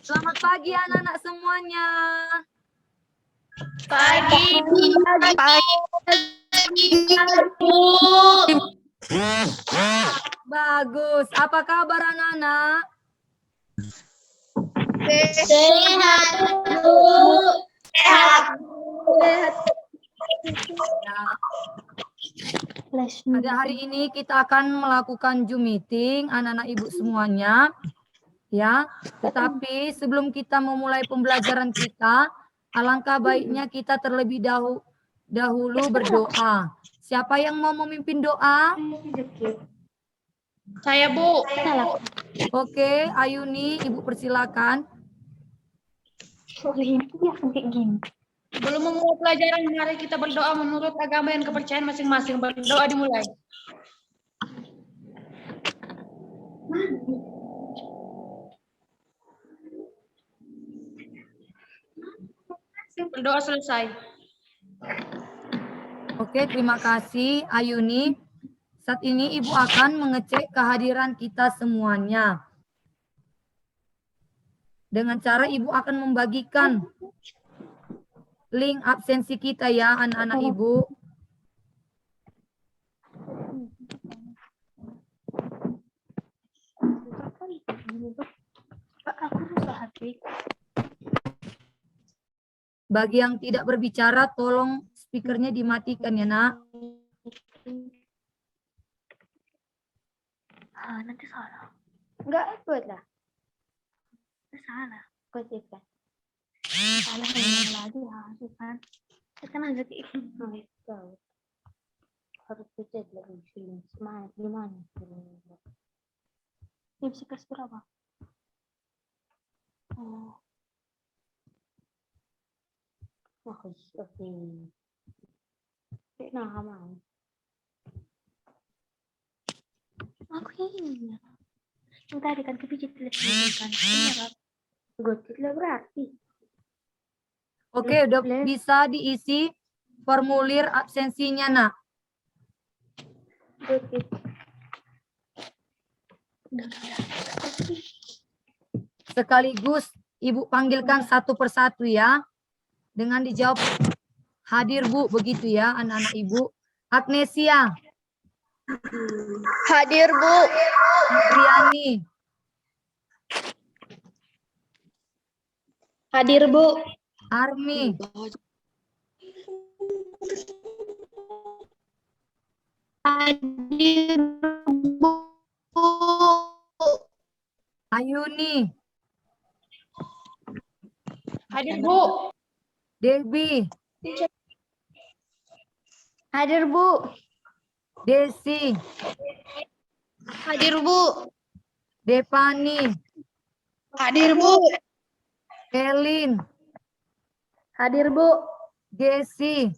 Selamat pagi anak-anak semuanya. Pagi. Bagus. Apa kabar anak-anak? Sehat, Bu. Sehat. Pada hari ini kita akan melakukan Zoom meeting anak-anak ibu semuanya. Ya, tetapi sebelum kita memulai pembelajaran kita, alangkah baiknya kita terlebih dahulu berdoa. Siapa yang mau memimpin doa? Saya, Bu. Oke, Ayuni, Ibu persilakan. Belum memulai pelajaran, mari kita berdoa menurut agama dan kepercayaan masing-masing. Berdoa dimulai. Berdoa selesai. Oke, terima kasih Ayuni. Saat ini Ibu akan mengecek kehadiran kita semuanya. Dengan cara Ibu akan membagikan link absensi kita ya anak-anak Ibu. Bagi yang tidak berbicara, tolong speakernya dimatikan ya nak. Nanti salah. Enggak ikut lah. Salah. Ikut kan. Salah yang lagi harus kan. Kan ada ikut. Harus ikut lagi film semangat gimana? Ini bisa kasih berapa? Oh. Oke. Nah, mau. Aku ini. Yang tadi kan kepijit telepon kan. Gotit lah berarti. Oke, udah bisa diisi formulir absensinya nak. Gotit. Sekaligus Ibu panggilkan satu persatu ya. Dengan dijawab hadir Bu, begitu ya anak-anak Ibu. Agnesia. Hadir, Bu. Adriani. Hadir, Bu. Armi. Hadir, Bu. Ayuni. Hadir, Bu. Debbie. Hadir Bu. Desi. Hadir, Bu. Depani. Hadir, Bu. Elin. Hadir Bu. Jesse.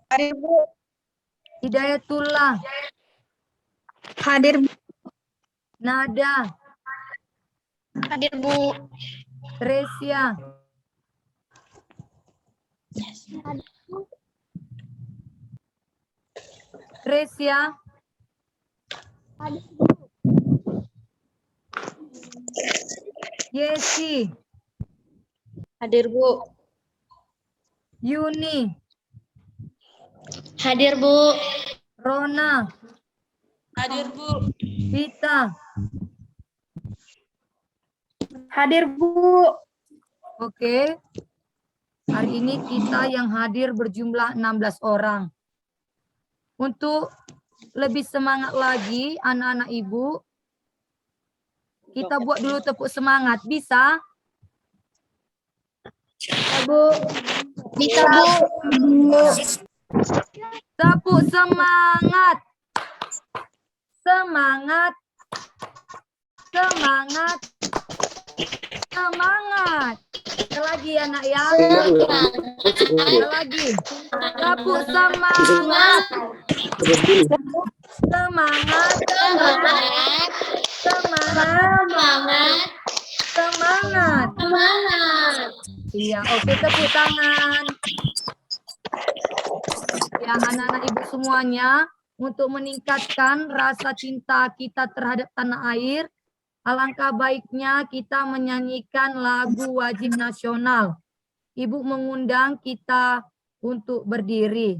Hadir, Bu. Hidayatullah. Hadir, Bu. Nada. Hadir, Bu. Tresia. Tresia. Yesi. Hadir, Bu. Yuni. Hadir, Bu. Rona. Hadir, Bu. Vita. Hadir Bu. Oke. Hari ini kita yang hadir berjumlah 16 orang. Untuk lebih semangat lagi anak-anak Ibu, kita buat dulu tepuk semangat. Bisa? Bu. Bisa, Bu. Tepuk semangat. Semangat. Semangat. Semangat. Sekali lagi ya nak ya. Sekali lagi. Tepuk semangat. Semangat. Semangat. Semangat. Semangat. Semangat. Iya, oke, tepuk tangan. Ya, anak-anak Ibu semuanya, untuk meningkatkan rasa cinta kita terhadap tanah air, Alangkah baiknya kita menyanyikan lagu wajib nasional. Ibu mengundang kita untuk berdiri.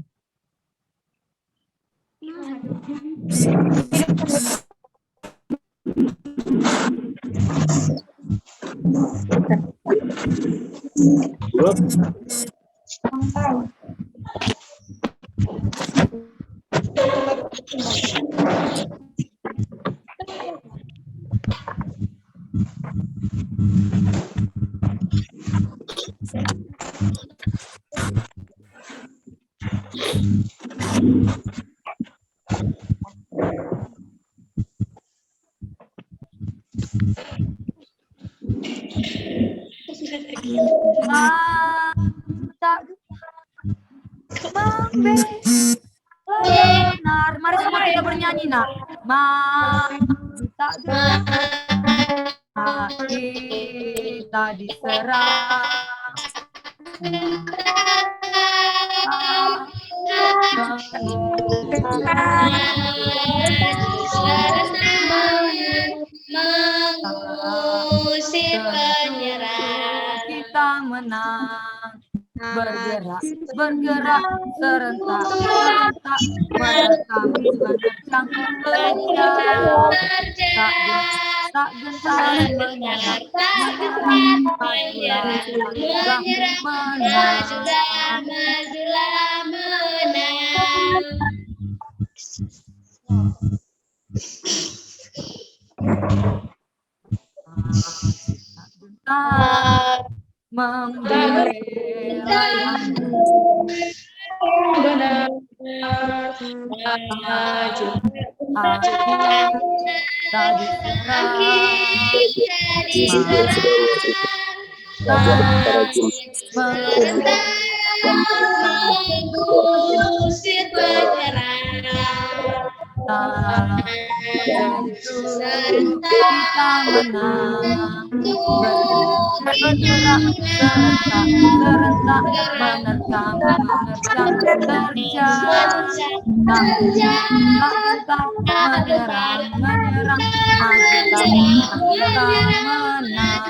Benar, mari semua kita bernyanyi nak. Tak kita diserang. Mengusir penyerang. Kita menang. Bergerak, bergerak serentak, serentak menerkam, menerjang, menerjang, tak gentar menyerang, menyerang, majulah, menang. Majulah menang. Membela yang benar. tadi Mengusir penyerang. kita menang. Bergerak serentak, serentak menerkam, menerjang, terjang, tak gentar menyerang, menyerang, majulah, kita menang.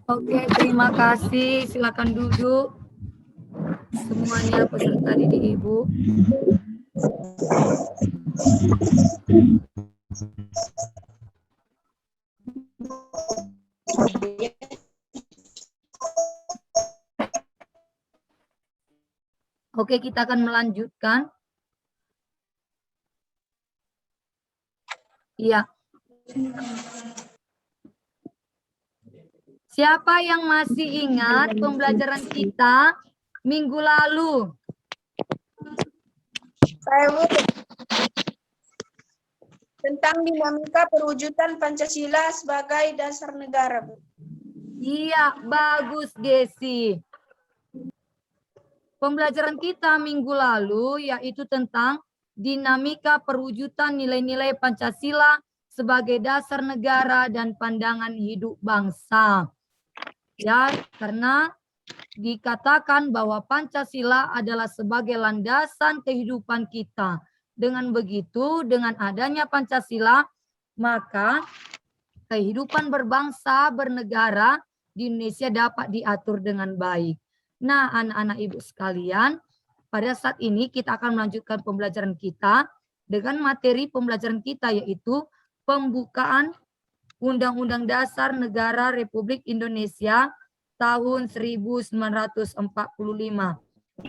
Oke, terima kasih. Silakan duduk. Semuanya peserta didik Ibu. Oke, kita akan melanjutkan. Iya. Siapa yang masih ingat pembelajaran kita minggu lalu? Saya Bu. Tentang dinamika perwujudan Pancasila sebagai dasar negara, Bu. Iya, bagus Desi. Pembelajaran kita minggu lalu yaitu tentang dinamika perwujudan nilai-nilai Pancasila sebagai dasar negara dan pandangan hidup bangsa. Ya, karena dikatakan bahwa Pancasila adalah sebagai landasan kehidupan kita. Dengan begitu, dengan adanya Pancasila, maka kehidupan berbangsa, bernegara di Indonesia dapat diatur dengan baik. Nah, anak-anak Ibu sekalian, pada saat ini kita akan melanjutkan pembelajaran kita dengan materi pembelajaran kita yaitu pembukaan Undang-Undang Dasar Negara Republik Indonesia tahun 1945.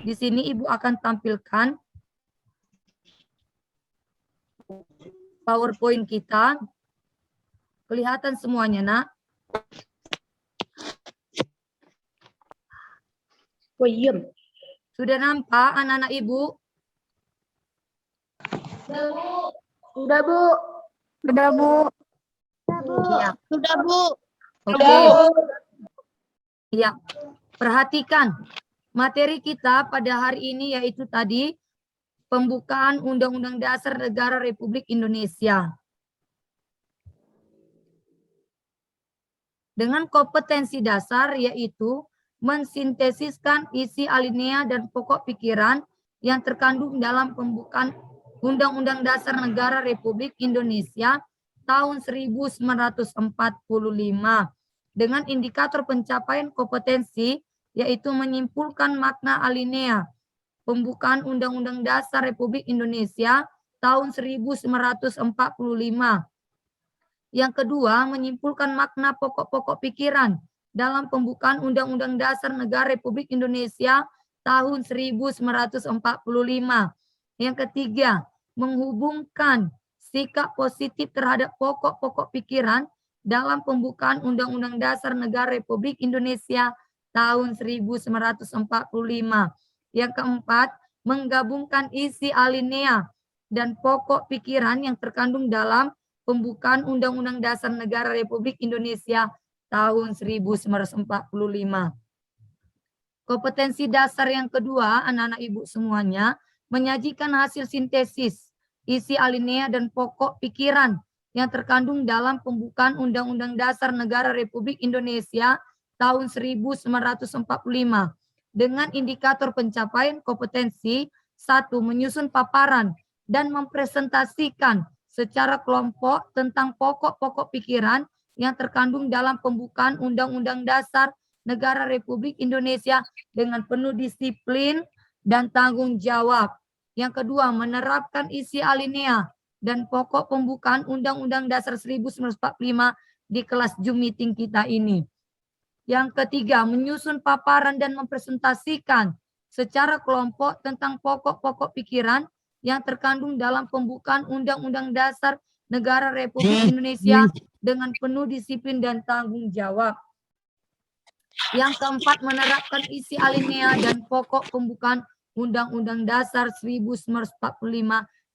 Di sini Ibu akan tampilkan PowerPoint kita. Kelihatan semuanya, Nak? Sudah nampak anak-anak Ibu? Sudah, Bu. Sudah, Bu. Iya. Sudah, Bu. Oke. Iya. Perhatikan materi kita pada hari ini yaitu tadi pembukaan Undang-Undang Dasar Negara Republik Indonesia. dengan kompetensi dasar yaitu mensintesiskan isi alinea dan pokok pikiran yang terkandung dalam pembukaan Undang-Undang Dasar Negara Republik Indonesia tahun 1945 dengan indikator pencapaian kompetensi yaitu menyimpulkan makna alinea pembukaan Undang-Undang Dasar Republik Indonesia tahun 1945. Yang kedua, menyimpulkan makna pokok-pokok pikiran dalam pembukaan Undang-Undang Dasar Negara Republik Indonesia tahun 1945. Yang ketiga, menghubungkan sikap positif terhadap pokok-pokok pikiran dalam pembukaan Undang-Undang Dasar Negara Republik Indonesia tahun 1945. Yang keempat, menggabungkan isi alinea dan pokok pikiran yang terkandung dalam pembukaan Undang-Undang Dasar Negara Republik Indonesia tahun 1945. Kompetensi dasar yang kedua, anak-anak ibu semuanya, menyajikan hasil sintesis, isi alinea dan pokok pikiran yang terkandung dalam pembukaan Undang-Undang Dasar Negara Republik Indonesia tahun 1945 dengan indikator pencapaian kompetensi. 1. Menyusun paparan dan mempresentasikan secara kelompok tentang pokok-pokok pikiran yang terkandung dalam pembukaan Undang-Undang Dasar Negara Republik Indonesia dengan penuh disiplin dan tanggung jawab. Yang kedua, menerapkan isi alinea dan pokok pembukaan Undang-Undang Dasar 1945 di kelas Zoom meeting kita ini. Yang ketiga, menyusun paparan dan mempresentasikan secara kelompok tentang pokok-pokok pikiran yang terkandung dalam pembukaan Undang-Undang Dasar Negara Republik Indonesia dengan penuh disiplin dan tanggung jawab. Yang keempat, menerapkan isi alinea dan pokok pembukaan Undang-Undang Dasar 1945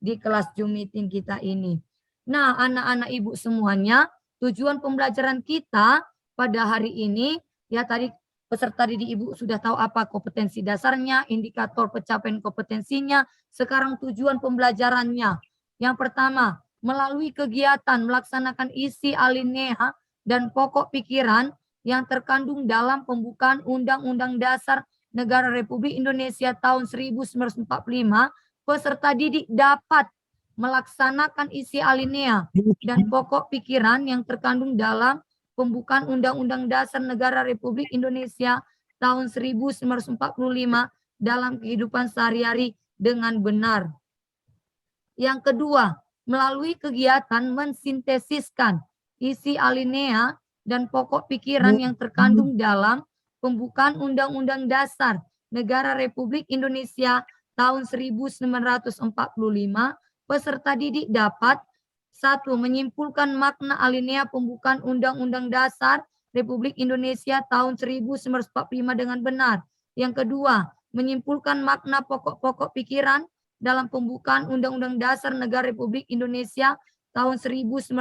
di kelas Zoom meeting kita ini. Nah, anak-anak ibu semuanya, tujuan pembelajaran kita pada hari ini, ya tadi peserta didik ibu sudah tahu apa kompetensi dasarnya, indikator pencapaian kompetensinya. Sekarang tujuan pembelajarannya. Yang pertama, melalui kegiatan melaksanakan isi alinea dan pokok pikiran yang terkandung dalam pembukaan Undang-Undang Dasar Negara Republik Indonesia tahun 1945, peserta didik dapat melaksanakan isi alinea dan pokok pikiran yang terkandung dalam pembukaan Undang-Undang Dasar Negara Republik Indonesia tahun 1945 dalam kehidupan sehari-hari dengan benar. Yang kedua, melalui kegiatan mensintesiskan isi alinea dan pokok pikiran yang terkandung dalam pembukaan Undang-Undang Dasar Negara Republik Indonesia tahun 1945, peserta didik dapat 1. Menyimpulkan makna alinea pembukaan Undang-Undang Dasar Republik Indonesia tahun 1945 dengan benar. Yang kedua, menyimpulkan makna pokok-pokok pikiran dalam pembukaan Undang-Undang Dasar Negara Republik Indonesia tahun 1945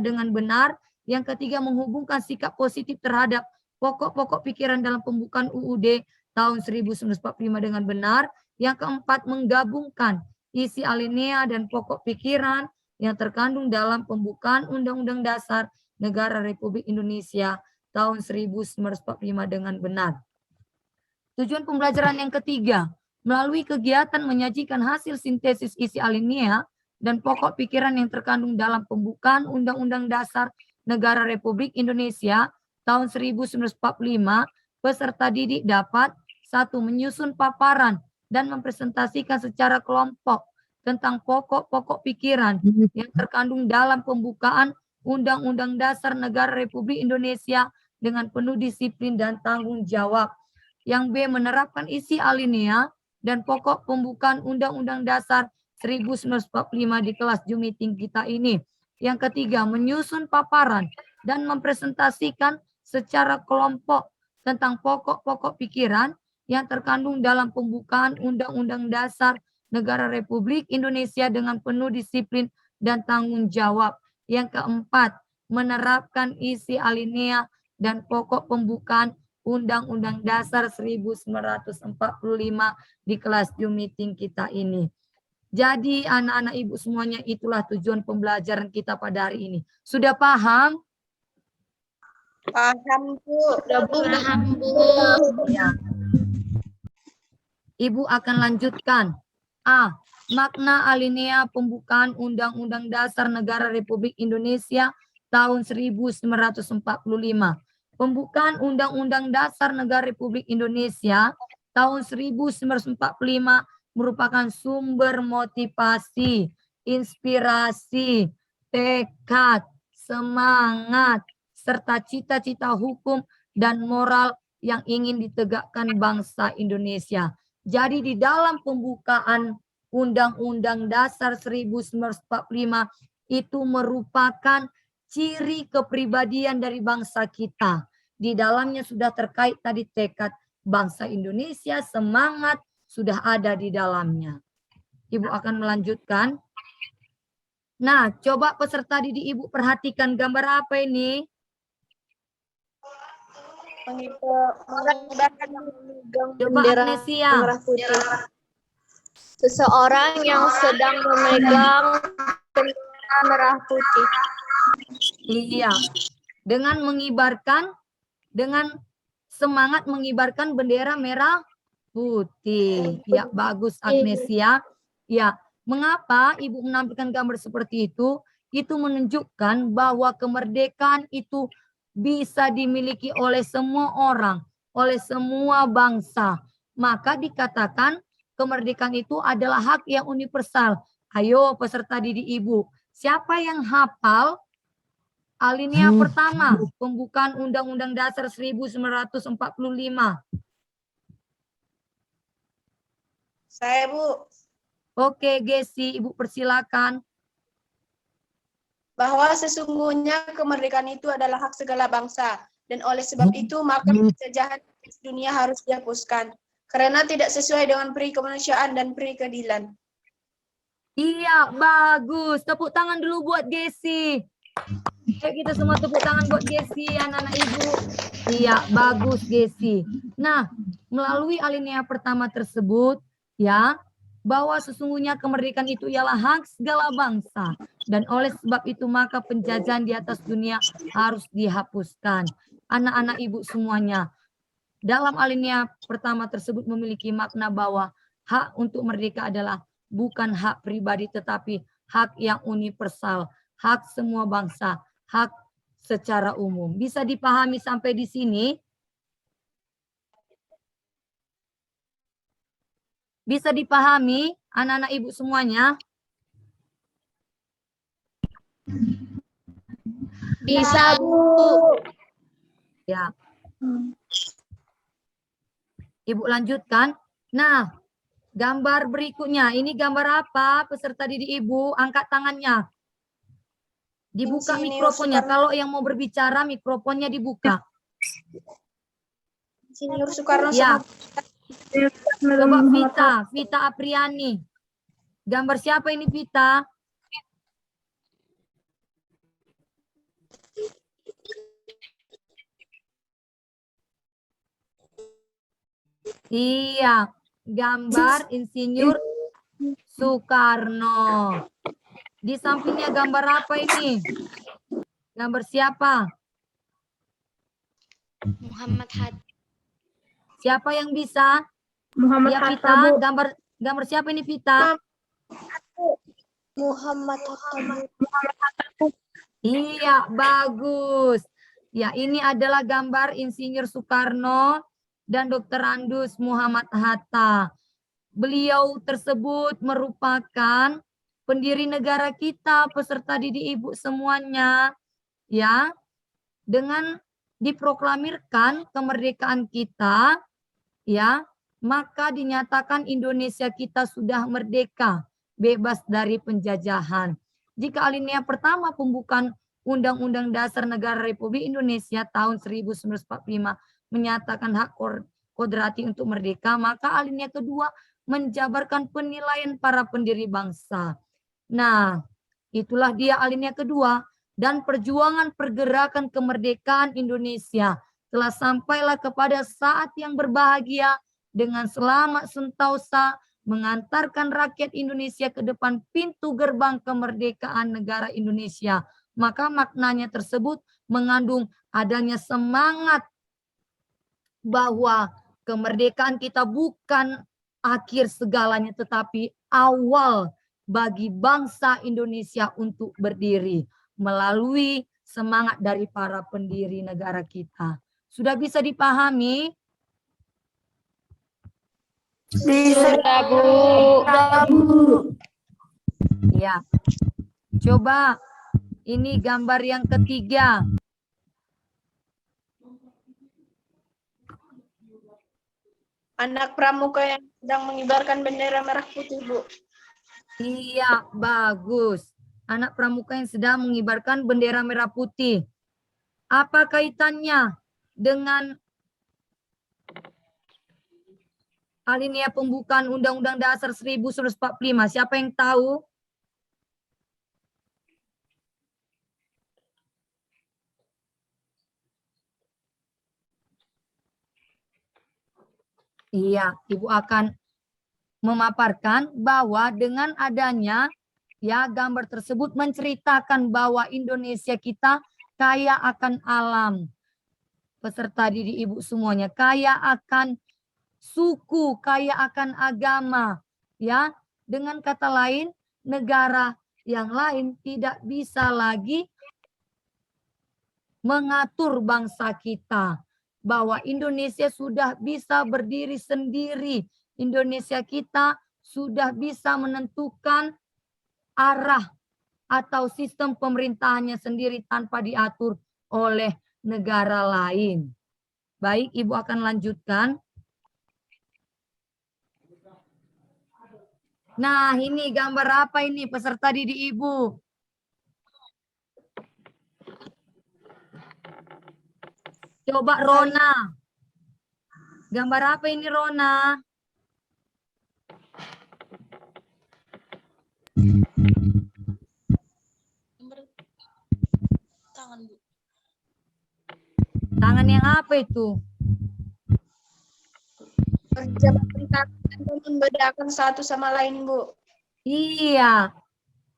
dengan benar. Yang ketiga, menghubungkan sikap positif terhadap pokok-pokok pikiran dalam pembukaan UUD tahun 1945 dengan benar. Yang keempat, menggabungkan isi alinea dan pokok pikiran yang terkandung dalam pembukaan Undang-Undang Dasar Negara Republik Indonesia tahun 1945 dengan benar. Tujuan pembelajaran yang ketiga, melalui kegiatan menyajikan hasil sintesis isi alinea dan pokok pikiran yang terkandung dalam pembukaan Undang-Undang Dasar Negara Republik Indonesia tahun 1945, peserta didik dapat 1. Menyusun paparan dan mempresentasikan secara kelompok tentang pokok-pokok pikiran yang terkandung dalam pembukaan Undang-Undang Dasar Negara Republik Indonesia dengan penuh disiplin dan tanggung jawab. Yang B. Menerapkan isi alinea dan pokok pembukaan Undang-Undang Dasar 1945 di kelas Zoom meeting kita ini. Yang ketiga, menyusun paparan dan mempresentasikan secara kelompok tentang pokok-pokok pikiran yang terkandung dalam pembukaan Undang-Undang Dasar Negara Republik Indonesia dengan penuh disiplin dan tanggung jawab. Yang keempat, menerapkan isi alinea dan pokok pembukaan Undang-Undang Dasar 1945 di kelas Zoom meeting kita ini. Jadi anak-anak ibu semuanya, itulah tujuan pembelajaran kita pada hari ini. Sudah paham? Paham, Bu. Paham, Bu. Ya. Ibu akan lanjutkan. A. Makna alinea pembukaan Undang-Undang Dasar Negara Republik Indonesia tahun 1945. Pembukaan Undang-Undang Dasar Negara Republik Indonesia tahun 1945 merupakan sumber motivasi, inspirasi, tekad, semangat, serta cita-cita hukum dan moral yang ingin ditegakkan bangsa Indonesia. Jadi di dalam pembukaan Undang-Undang Dasar 1945 itu merupakan ciri kepribadian dari bangsa kita. Di dalamnya sudah terkait tadi tekad bangsa Indonesia, semangat sudah ada di dalamnya. Ibu akan melanjutkan. Nah, coba peserta didik Ibu perhatikan gambar apa ini? Mengibarkan Coba Agnesia. merah putih. Seseorang yang sedang memegang bendera merah putih. Iya. Dengan mengibarkan, dengan semangat mengibarkan bendera merah putih. Ya, bagus Agnesia. Ya, mengapa Ibu menampilkan gambar seperti itu? Itu menunjukkan bahwa kemerdekaan itu bisa dimiliki oleh semua orang, oleh semua bangsa. Maka dikatakan kemerdekaan itu adalah hak yang universal. Ayo peserta didik Ibu, siapa yang hafal alinea pertama pembukaan Undang-Undang Dasar 1945? Saya, Bu. Oke, Gesi, Ibu persilakan. Bahwa sesungguhnya kemerdekaan itu adalah hak segala bangsa. Dan oleh sebab itu, maka penjajahan dunia harus dihapuskan. Karena tidak sesuai dengan peri kemanusiaan dan peri keadilan. Iya, bagus. Tepuk tangan dulu buat Gesi. Ayo kita semua tepuk tangan buat Gesi, anak-anak Ibu. Iya, bagus Gesi. Nah, melalui alinea pertama tersebut, ya, bahwa sesungguhnya kemerdekaan itu ialah hak segala bangsa. Dan oleh sebab itu maka penjajahan di atas dunia harus dihapuskan. Anak-anak Ibu semuanya, dalam alinea pertama tersebut memiliki makna bahwa hak untuk merdeka adalah bukan hak pribadi tetapi hak yang universal, hak semua bangsa, hak secara umum. Bisa dipahami sampai di sini? Bisa dipahami anak-anak Ibu semuanya? Bisa, Bu. Ya. Ibu lanjutkan. Nah, gambar berikutnya. Ini gambar apa? Peserta didik Ibu, angkat tangannya. Dibuka Insinyur mikrofonnya. Soekarno. Kalau yang mau berbicara, mikrofonnya dibuka. Insinyur Soekarno Ya. sama Coba Vita Apriani. Gambar siapa ini Vita? Iya, gambar Insinyur Soekarno. Di sampingnya gambar apa ini? Gambar siapa? Muhammad Hatta. Siapa yang bisa? Muhammad Ya Hatta, Vita, Bu. gambar siapa ini Vita? Muhammad Hatta, Bu. Iya, bagus. Ya, ini adalah gambar Insinyur Soekarno dan Dr. Andus Muhammad Hatta. Beliau tersebut merupakan pendiri negara kita, peserta didik Ibu semuanya. Ya, dengan diproklamirkan kemerdekaan kita, ya, maka dinyatakan Indonesia kita sudah merdeka, bebas dari penjajahan. Jika alinea pertama pembukaan Undang-Undang Dasar Negara Republik Indonesia tahun 1945 menyatakan hak kodrati untuk merdeka, maka alinea kedua menjabarkan penilaian para pendiri bangsa. Nah, itulah dia alinea kedua. Dan perjuangan pergerakan kemerdekaan Indonesia telah sampailah kepada saat yang berbahagia dengan selamat sentosa mengantarkan rakyat Indonesia ke depan pintu gerbang kemerdekaan negara Indonesia maka maknanya tersebut mengandung adanya semangat bahwa kemerdekaan kita bukan akhir segalanya, tetapi awal bagi bangsa Indonesia untuk berdiri melalui semangat dari para pendiri negara kita. Sudah bisa dipahami? Sudah, Bu. Ya. Coba ini gambar yang ketiga. Anak pramuka yang sedang mengibarkan bendera merah putih, Bu. Iya, bagus. Anak pramuka yang sedang mengibarkan bendera merah putih. Apa kaitannya dengan alinea pembukaan Undang-Undang Dasar 1945? Siapa yang tahu? Iya, Ibu akan memaparkan bahwa dengan adanya ya gambar tersebut menceritakan bahwa Indonesia kita kaya akan alam. Peserta didik Ibu semuanya kaya akan suku, kaya akan agama. Ya, dengan kata lain, negara yang lain tidak bisa lagi mengatur bangsa kita. Bahwa Indonesia sudah bisa berdiri sendiri. Indonesia kita sudah bisa menentukan arah atau sistem pemerintahannya sendiri tanpa diatur oleh negara lain. Baik, Ibu akan lanjutkan. Nah, ini gambar apa ini peserta didik Ibu? Coba Rona. Gambar apa ini Rona? Tangan, Bu. Tangan yang apa itu? Berjabat tangan dan membedakan satu sama lain, Bu. Iya.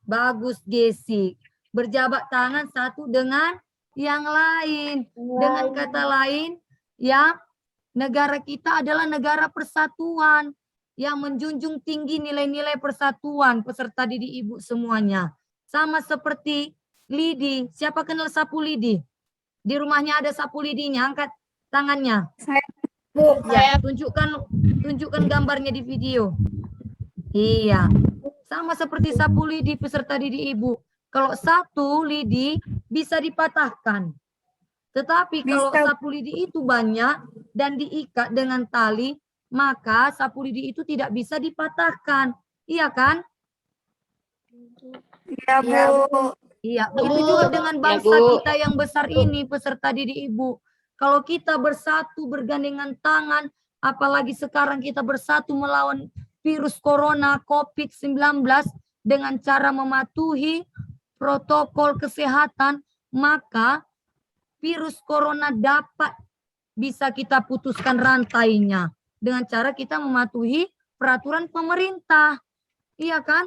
Bagus, Gesi. Berjabat tangan satu dengan yang lain. Dengan kata lain, ya, negara kita adalah negara persatuan yang menjunjung tinggi nilai-nilai persatuan peserta didik Ibu semuanya. Sama seperti lidi. Siapa kenal sapu lidi? Di rumahnya ada sapu lidinya, angkat tangannya. Ya, tunjukkan gambarnya di video. Iya. Sama seperti sapu lidi peserta didik Ibu. Kalau satu lidi bisa dipatahkan. Tetapi kalau sapu lidi itu banyak dan diikat dengan tali, maka sapu lidi itu tidak bisa dipatahkan. Iya kan? Iya, Bu. Iya, begitu juga dengan bangsa kita yang besar ini, peserta didik Ibu. Kalau kita bersatu bergandengan tangan, apalagi sekarang kita bersatu melawan virus corona COVID-19 dengan cara mematuhi protokol kesehatan, maka virus corona dapat bisa kita putuskan rantainya dengan cara kita mematuhi peraturan pemerintah. Iya kan?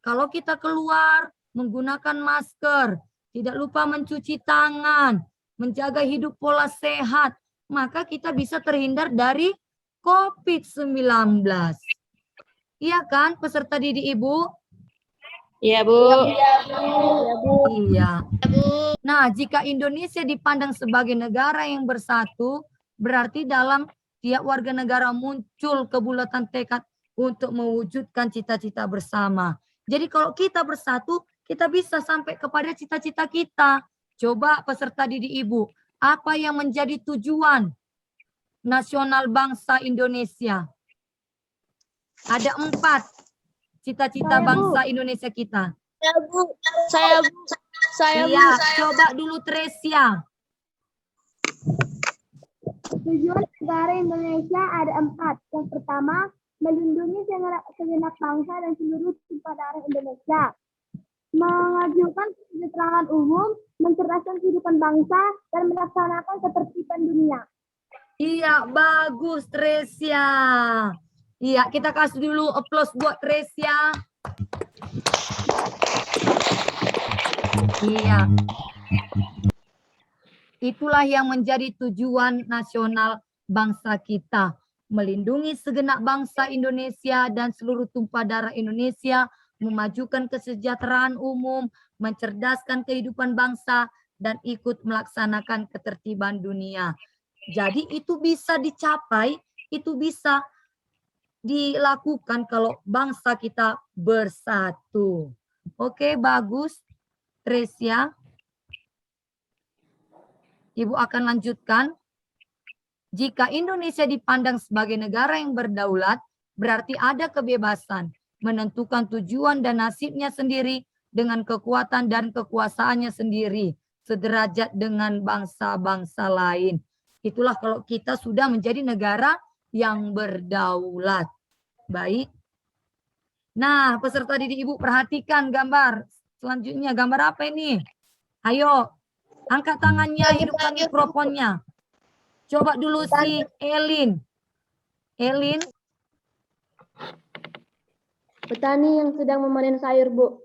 Kalau kita keluar menggunakan masker, tidak lupa mencuci tangan, menjaga hidup pola sehat, maka kita bisa terhindar dari COVID-19. Iya kan, peserta didik Ibu? Iya, Bu. Iya. Nah, jika Indonesia dipandang sebagai negara yang bersatu, berarti dalam tiap warga negara muncul kebulatan tekad untuk mewujudkan cita-cita bersama. Jadi kalau kita bersatu, kita bisa sampai kepada cita-cita kita. Coba peserta didik Ibu, apa yang menjadi tujuan nasional bangsa Indonesia? Ada 4 cita-cita bangsa Indonesia kita. Saya, Bu. Iya, coba dulu Tresia. Tujuan negara Indonesia ada 4. Yang pertama, melindungi segenap bangsa dan seluruh tumpah darah Indonesia. Mengajukan kesejahteraan umum, mencerdaskan kehidupan bangsa, dan melaksanakan ketertiban dunia. Iya, bagus Tresia. Iya, kita kasih dulu aplaus buat Tresia. Iya. Itulah yang menjadi tujuan nasional bangsa kita. Melindungi segenap bangsa Indonesia dan seluruh tumpah darah Indonesia, memajukan kesejahteraan umum, mencerdaskan kehidupan bangsa, dan ikut melaksanakan ketertiban dunia. Jadi itu bisa dicapai, itu bisa dilakukan kalau bangsa kita bersatu. Oke, bagus. Tresia. Ibu akan lanjutkan. Jika Indonesia dipandang sebagai negara yang berdaulat, berarti ada kebebasan menentukan tujuan dan nasibnya sendiri dengan kekuatan dan kekuasaannya sendiri, sederajat dengan bangsa-bangsa lain. Itulah kalau kita sudah menjadi negara yang berdaulat. Baik. Nah, peserta didik Ibu perhatikan gambar. Selanjutnya gambar apa ini? Ayo, angkat tangannya, hidupkan mikrofonnya. Coba dulu si Elin. Elin. Petani yang sedang memanen sayur, Bu.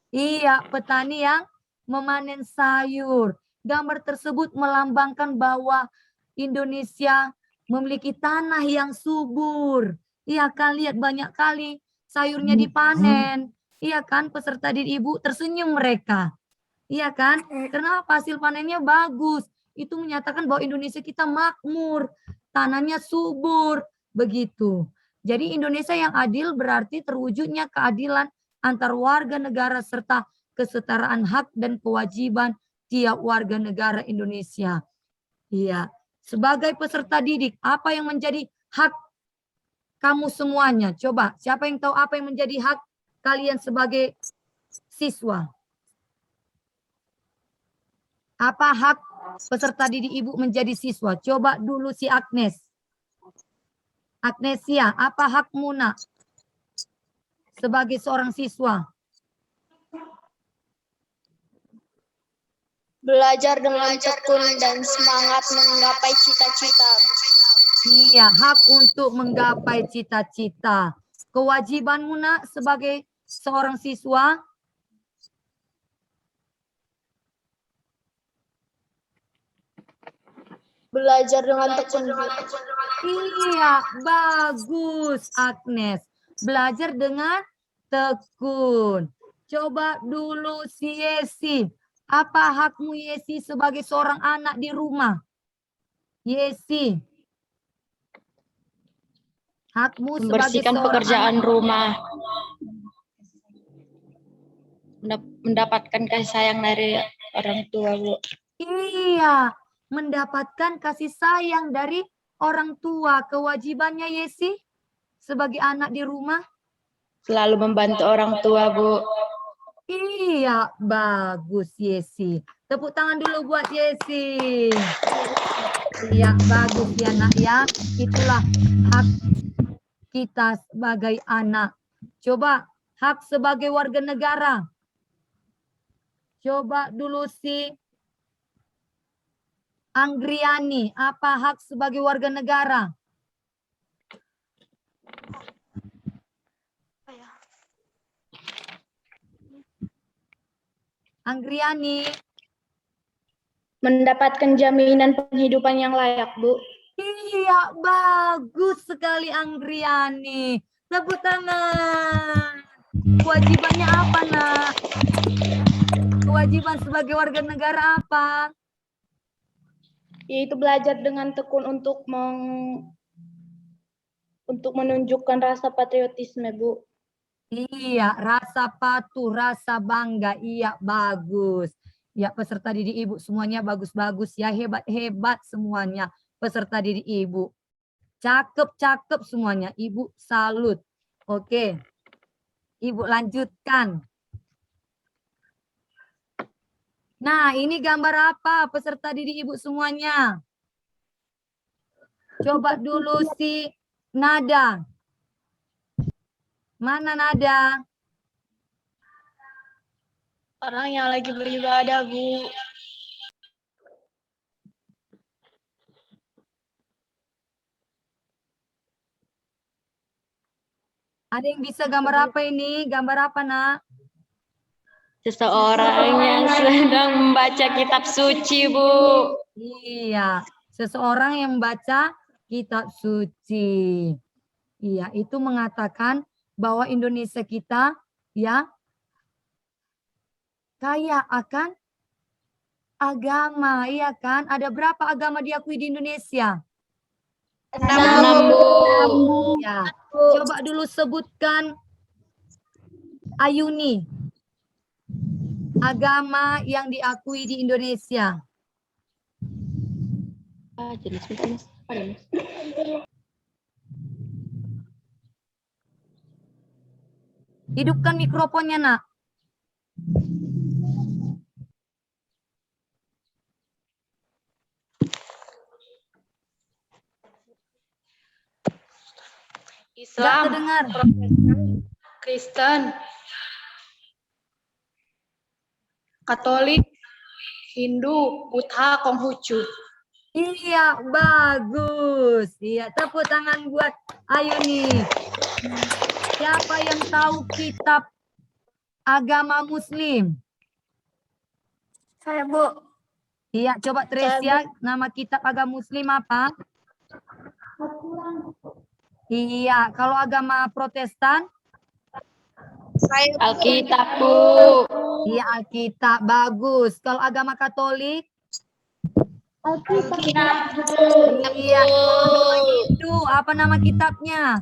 Iya, petani yang memanen sayur. Gambar tersebut melambangkan bahwa Indonesia memiliki tanah yang subur. Iya kan, lihat banyak kali sayurnya dipanen. Iya kan, peserta didik Ibu tersenyum mereka. Iya kan, kenapa hasil panennya bagus. Itu menyatakan bahwa Indonesia kita makmur, tanahnya subur, begitu. Jadi Indonesia yang adil berarti terwujudnya keadilan antar warga negara serta kesetaraan hak dan kewajiban tiap warga negara Indonesia. Iya, sebagai peserta didik, apa yang menjadi hak kamu semuanya? Coba, siapa yang tahu apa yang menjadi hak kalian sebagai siswa? Apa hak peserta didik Ibu menjadi siswa? Coba dulu si Agnes. Agnesia, apa hakmu nak? Sebagai seorang siswa. Belajar dengan tekun dan semangat menggapai cita-cita. Iya, hak untuk menggapai cita-cita. Kewajibanmu nak sebagai seorang siswa? Belajar dengan tekun. Iya, bagus Agnes. Belajar dengan tekun. Coba dulu si Yesi. Apa hakmu Yesi sebagai seorang anak di rumah? Yesi. Hakmu sebagai Membersihkan seorang pekerjaan anak. rumah. Mendapatkan kasih sayang dari orang tua, Bu. Iya, mendapatkan kasih sayang dari orang tua. Kewajibannya Yesi sebagai anak di rumah. Selalu membantu orang tua, Bu. Iya, bagus Yesi. Tepuk tangan dulu buat Yesi. Iya, bagus ya nak ya. Itulah hak kita sebagai anak. Coba hak sebagai warga negara. Coba dulu si Anggriani, apa hak sebagai warga negara? Anggriani. Mendapatkan jaminan penghidupan yang layak, Bu. Iya, bagus sekali Anggriani. Tepuk tangan. Kewajibannya apa, nak? Kewajiban sebagai warga negara apa? Yaitu belajar dengan tekun untuk menunjukkan rasa patriotisme, Bu. Iya, rasa patuh, rasa bangga. Iya, bagus. Ya, peserta didik Ibu semuanya bagus-bagus ya. Hebat-hebat semuanya peserta didik Ibu. Cakep-cakep semuanya. Ibu salut. Oke. Ibu lanjutkan. Nah, ini gambar apa peserta didik Ibu semuanya? Coba dulu si Nada. Mana Nada? Orang yang lagi beribadah, Bu. Ada yang bisa gambar apa ini? Gambar apa, nak? Seseorang yang sedang membaca kitab suci, Bu. Iya, seseorang yang membaca kitab suci. Iya, itu mengatakan bahwa Indonesia kita ya kaya akan agama, iya kan? Ada berapa agama diakui di Indonesia? 6, Bu. Ya. Coba dulu sebutkan Ayuni. Agama yang diakui di Indonesia. Jenis Mas. Hidupkan mikrofonnya, Nak. Nggak Islam, terdengar. Kristen, Katolik, Hindu, Buddha, Konghucu. Iya, bagus. Iya, tepuk tangan buat Ayuni. Siapa yang tahu kitab agama Muslim? Saya, Bu. Iya, coba Tresia, nama kitab agama Muslim apa? Iya, kalau agama Protestan? Saya Alkitab, Bu. Iya, Alkitab, bagus. Kalau agama Katolik? Alkitab. Iya, kalau agama Hindu, apa nama kitabnya?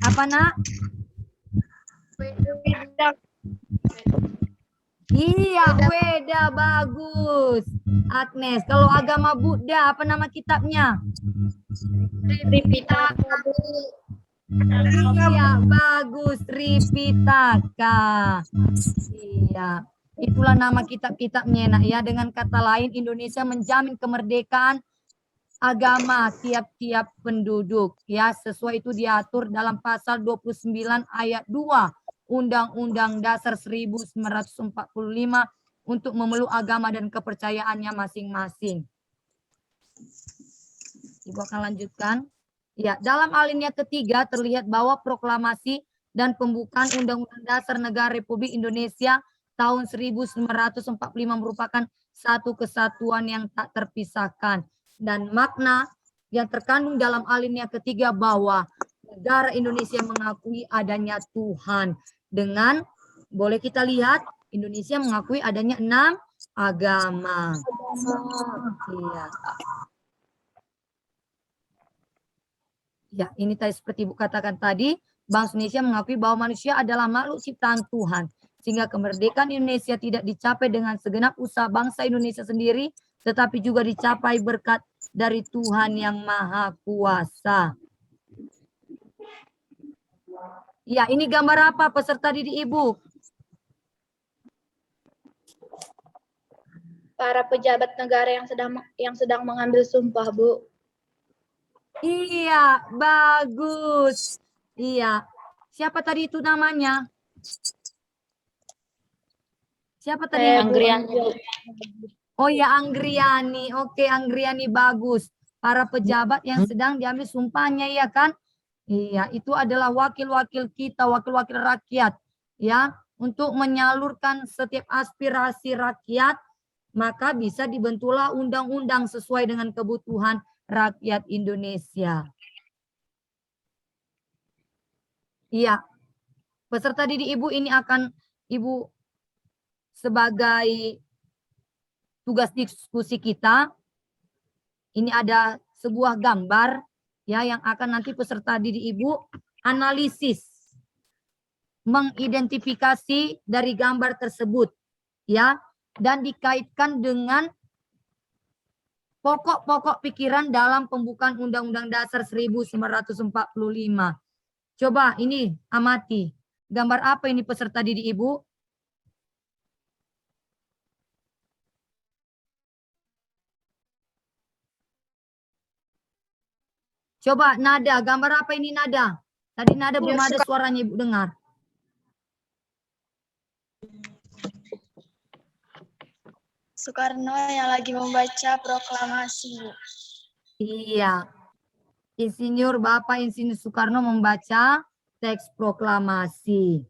Apa, Nak? Iya, Weda, bagus. Agnes, kalau agama Buddha, apa nama kitabnya? Tripitaka, Bu. Iya, bagus. Tripitaka. Iya, itulah nama kitab-kitabnya, Nak. Ya, dengan kata lain, Indonesia menjamin kemerdekaan agama tiap-tiap penduduk. Ya, sesuai itu diatur dalam pasal 29 ayat 2 Undang-Undang Dasar 1945 untuk memeluk agama dan kepercayaannya masing-masing. Ibu akan lanjutkan. Ya, dalam alinea ketiga terlihat bahwa proklamasi dan pembukaan Undang-Undang Dasar Negara Republik Indonesia tahun 1945 merupakan satu kesatuan yang tak terpisahkan. Dan makna yang terkandung dalam alinea ketiga bahwa negara Indonesia mengakui adanya Tuhan. Dengan, boleh kita lihat, Indonesia mengakui adanya 6 agama. Iya. Ya, ini tadi seperti Ibu katakan tadi, bangsa Indonesia mengakui bahwa manusia adalah makhluk ciptaan Tuhan. Sehingga kemerdekaan Indonesia tidak dicapai dengan segenap usaha bangsa Indonesia sendiri, tetapi juga dicapai berkat dari Tuhan yang Maha Kuasa. Ya, ini gambar apa peserta didik Ibu? Para pejabat negara yang sedang mengambil sumpah, Bu. Iya, bagus. Iya. Siapa tadi itu namanya? Siapa tadi? Anggriani. Oh ya, Anggriani. Oke, Anggriani bagus. Para pejabat yang sedang diambil sumpahnya, ya kan? Iya, itu adalah wakil-wakil kita, wakil-wakil rakyat. Ya, untuk menyalurkan setiap aspirasi rakyat, maka bisa dibentuklah undang-undang sesuai dengan kebutuhan rakyat Indonesia. Iya, peserta didik Ibu ini akan Ibu sebagai tugas diskusi kita. Ini ada sebuah gambar ya yang akan nanti peserta didik Ibu analisis, mengidentifikasi dari gambar tersebut ya, dan dikaitkan dengan pokok-pokok pikiran dalam pembukaan Undang-Undang Dasar 1945. Coba ini amati. Gambar apa ini peserta didik Ibu? Coba nada, gambar apa ini nada? Tadi nada belum ada suaranya Ibu dengar. Soekarno yang lagi membaca proklamasi. Iya. Insinyur Bapak Insinyur Soekarno membaca teks proklamasi.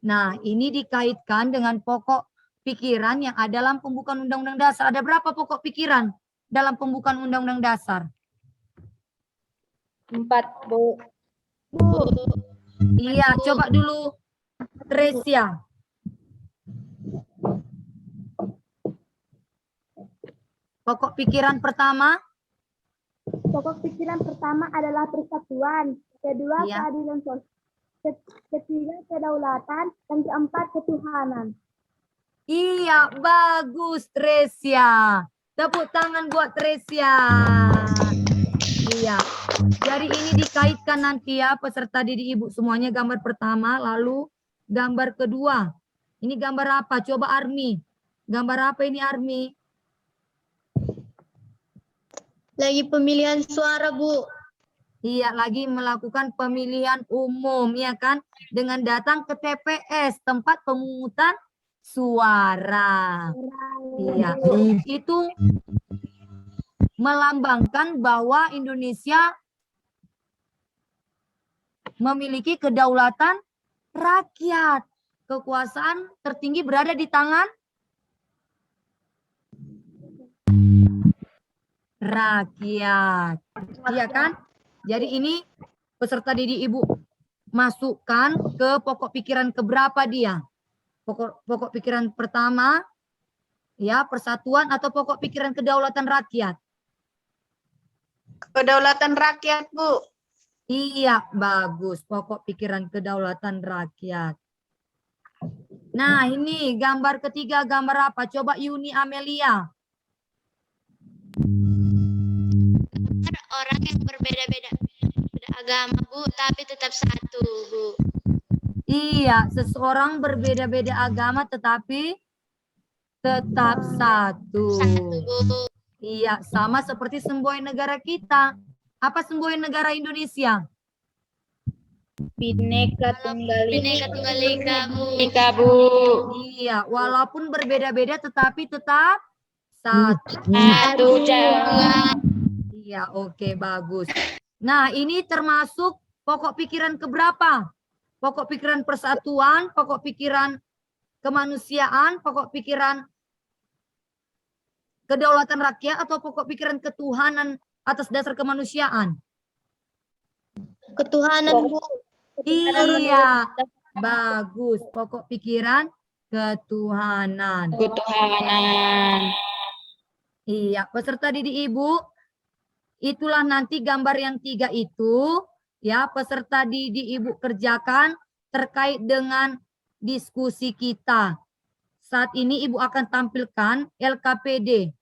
Nah, ini dikaitkan dengan pokok pikiran yang ada dalam pembukaan Undang-Undang Dasar. Ada berapa pokok pikiran dalam pembukaan Undang-Undang Dasar? 4, Bu. Iya, coba dulu Tresia. Pokok pikiran pertama? Pokok pikiran pertama adalah persatuan, kedua Iya. keadilan sosial, ketiga kedaulatan, dan keempat ketuhanan. Iya, bagus Tresia. Tepuk tangan buat Tresia. Iya. Jadi ini dikaitkan nanti ya peserta didik Ibu semuanya gambar pertama, lalu gambar kedua. Ini gambar apa? Coba Armi. Gambar apa ini Armi? Lagi pemilihan suara, Bu. Iya, lagi melakukan pemilihan umum, ya kan? Dengan datang ke TPS, tempat pemungutan suara. Iya, itu melambangkan bahwa Indonesia memiliki kedaulatan rakyat. Kekuasaan tertinggi berada di tangan rakyat. Iya kan? Jadi ini peserta didik Ibu masukkan ke pokok pikiran keberapa dia? Pokok pikiran pertama, ya, persatuan atau pokok pikiran kedaulatan rakyat? Kedaulatan rakyat, Bu. Iya, bagus. Pokok pikiran kedaulatan rakyat. Nah, ini gambar ketiga, gambar apa? Coba Yuni Amelia. Orang yang berbeda-beda agama, Bu, tapi tetap satu, Bu. Iya, seseorang berbeda-beda agama tetapi tetap satu. Satu, Bu. Iya, sama seperti semboyan negara kita. Apa semboyan negara Indonesia? Bineka Tunggal Bineka Tunggal Ika, Bu. Ika, Bu. Iya, walaupun berbeda-beda tetapi tetap satu. Satu, Jawa. Iya, oke, bagus. Nah, ini termasuk pokok pikiran keberapa? Pokok pikiran persatuan, pokok pikiran kemanusiaan, pokok pikiran kedaulatan rakyat, atau pokok pikiran ketuhanan atas dasar kemanusiaan? Ketuhanan, Bu. Iya, bagus. Pokok pikiran ketuhanan. Ketuhanan. Iya, peserta didik Ibu, itulah nanti gambar yang 3 itu, ya, peserta didik Ibu kerjakan terkait dengan diskusi kita. Saat ini Ibu akan tampilkan LKPD.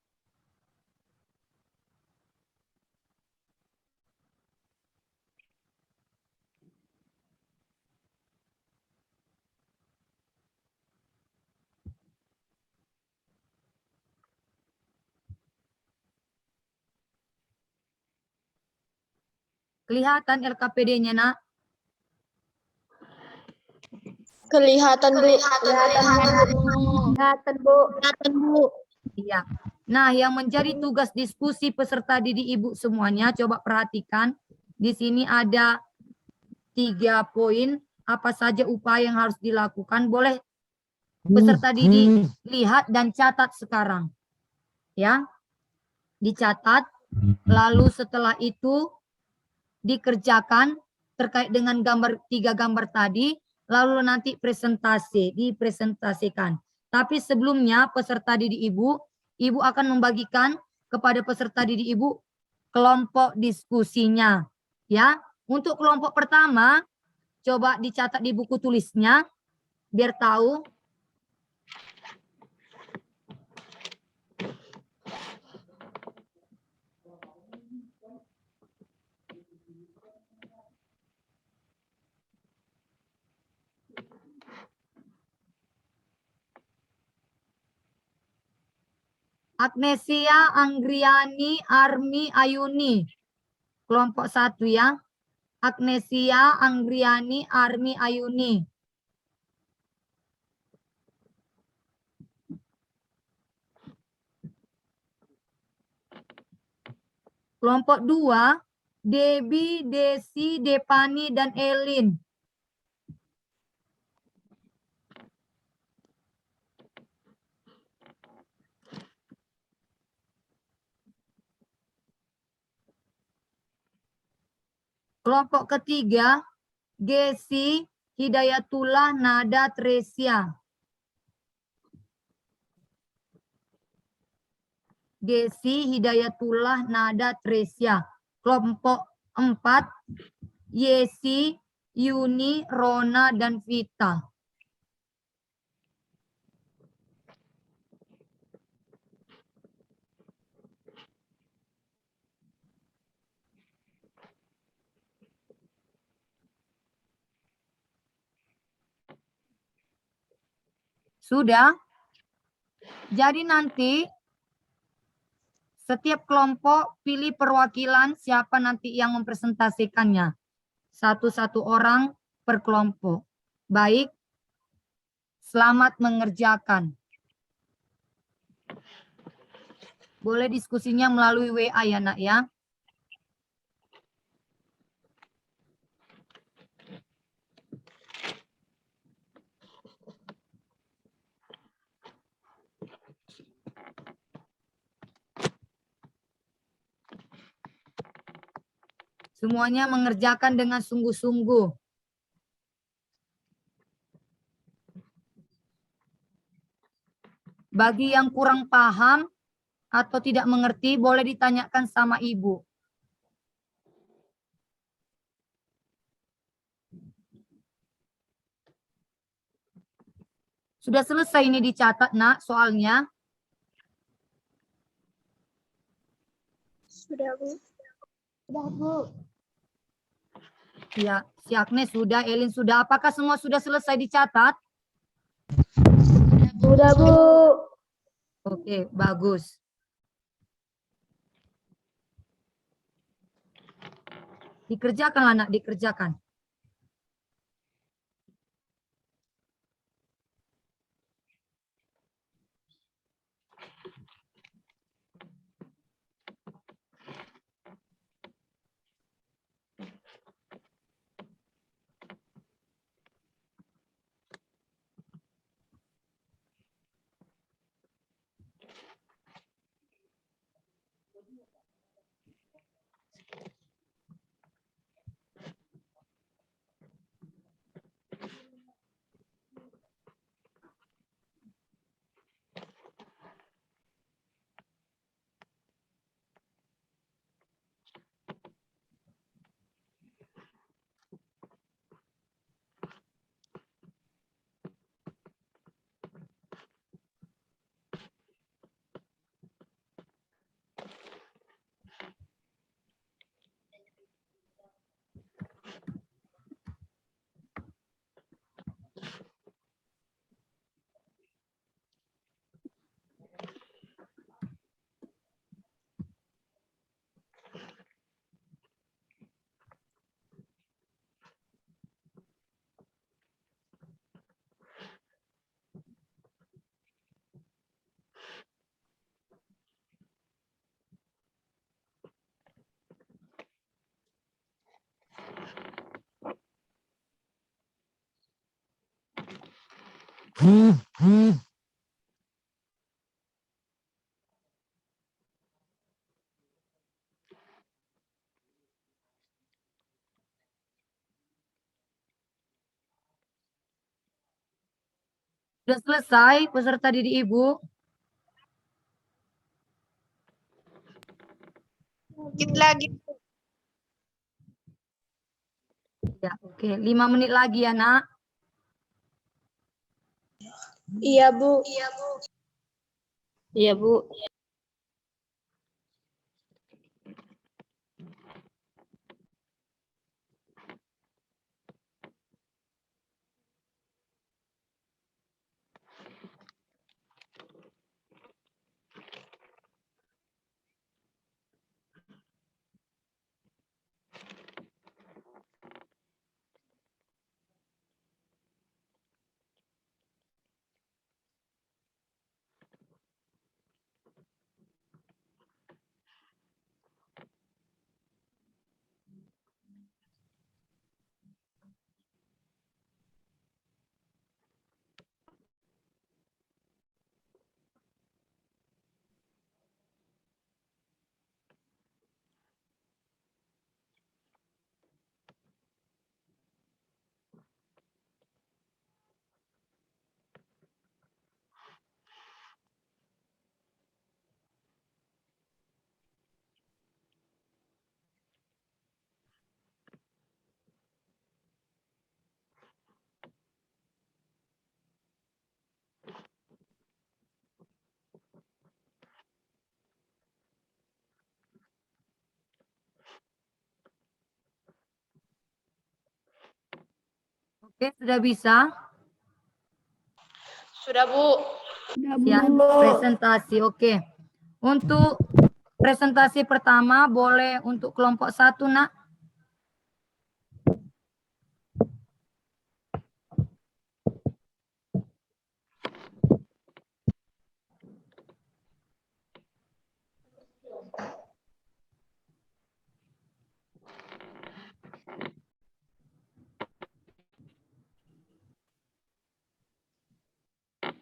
Kelihatan LKPD-nya, Nak? Kelihatan, Bu. Kelihatan, Bu. Iya. Nah, yang menjadi tugas diskusi peserta didik Ibu semuanya, coba perhatikan. Di sini ada 3 poin, apa saja upaya yang harus dilakukan. Boleh peserta didik lihat dan catat sekarang. Ya. Dicatat, lalu setelah itu dikerjakan terkait dengan 3 gambar tadi, lalu nanti dipresentasikan. Tapi sebelumnya peserta didik Ibu akan membagikan kepada peserta didik Ibu kelompok diskusinya. Ya, untuk kelompok pertama, coba dicatat di buku tulisnya, biar tahu. Agnesia, Anggriani, Armi, Ayuni. Kelompok 1 ya. Agnesia, Anggriani, Armi, Ayuni. Kelompok 2, Debbie, Desi, Depani, dan Elin. Kelompok ketiga, Gesi, Hidayatullah, Nada, Tresia. Gesi, Hidayatullah, Nada, Tresia. Kelompok 4, Yesi, Yuni, Rona, dan Vita. Sudah? Jadi nanti setiap kelompok pilih perwakilan siapa nanti yang mempresentasikannya. Satu-satu orang per kelompok. Baik, selamat mengerjakan. Boleh diskusinya melalui WA ya nak ya. Semuanya mengerjakan dengan sungguh-sungguh. Bagi yang kurang paham atau tidak mengerti, boleh ditanyakan sama ibu. Sudah selesai ini dicatat nak soalnya. Sudah, Bu. Sudah, Bu. Ya, si Agnes sudah, Elin sudah. Apakah semua sudah selesai dicatat? Sudah, Bu. Oke, bagus. Dikerjakan anak, dikerjakan. Sudah selesai peserta didik ibu? Dikit lagi. Ya, oke. 5 menit lagi ya nak. Iya, Bu. Iya, Bu. Oke, sudah bisa? Sudah, Bu. Ya, presentasi. Oke. Untuk presentasi pertama boleh untuk kelompok 1, Nak.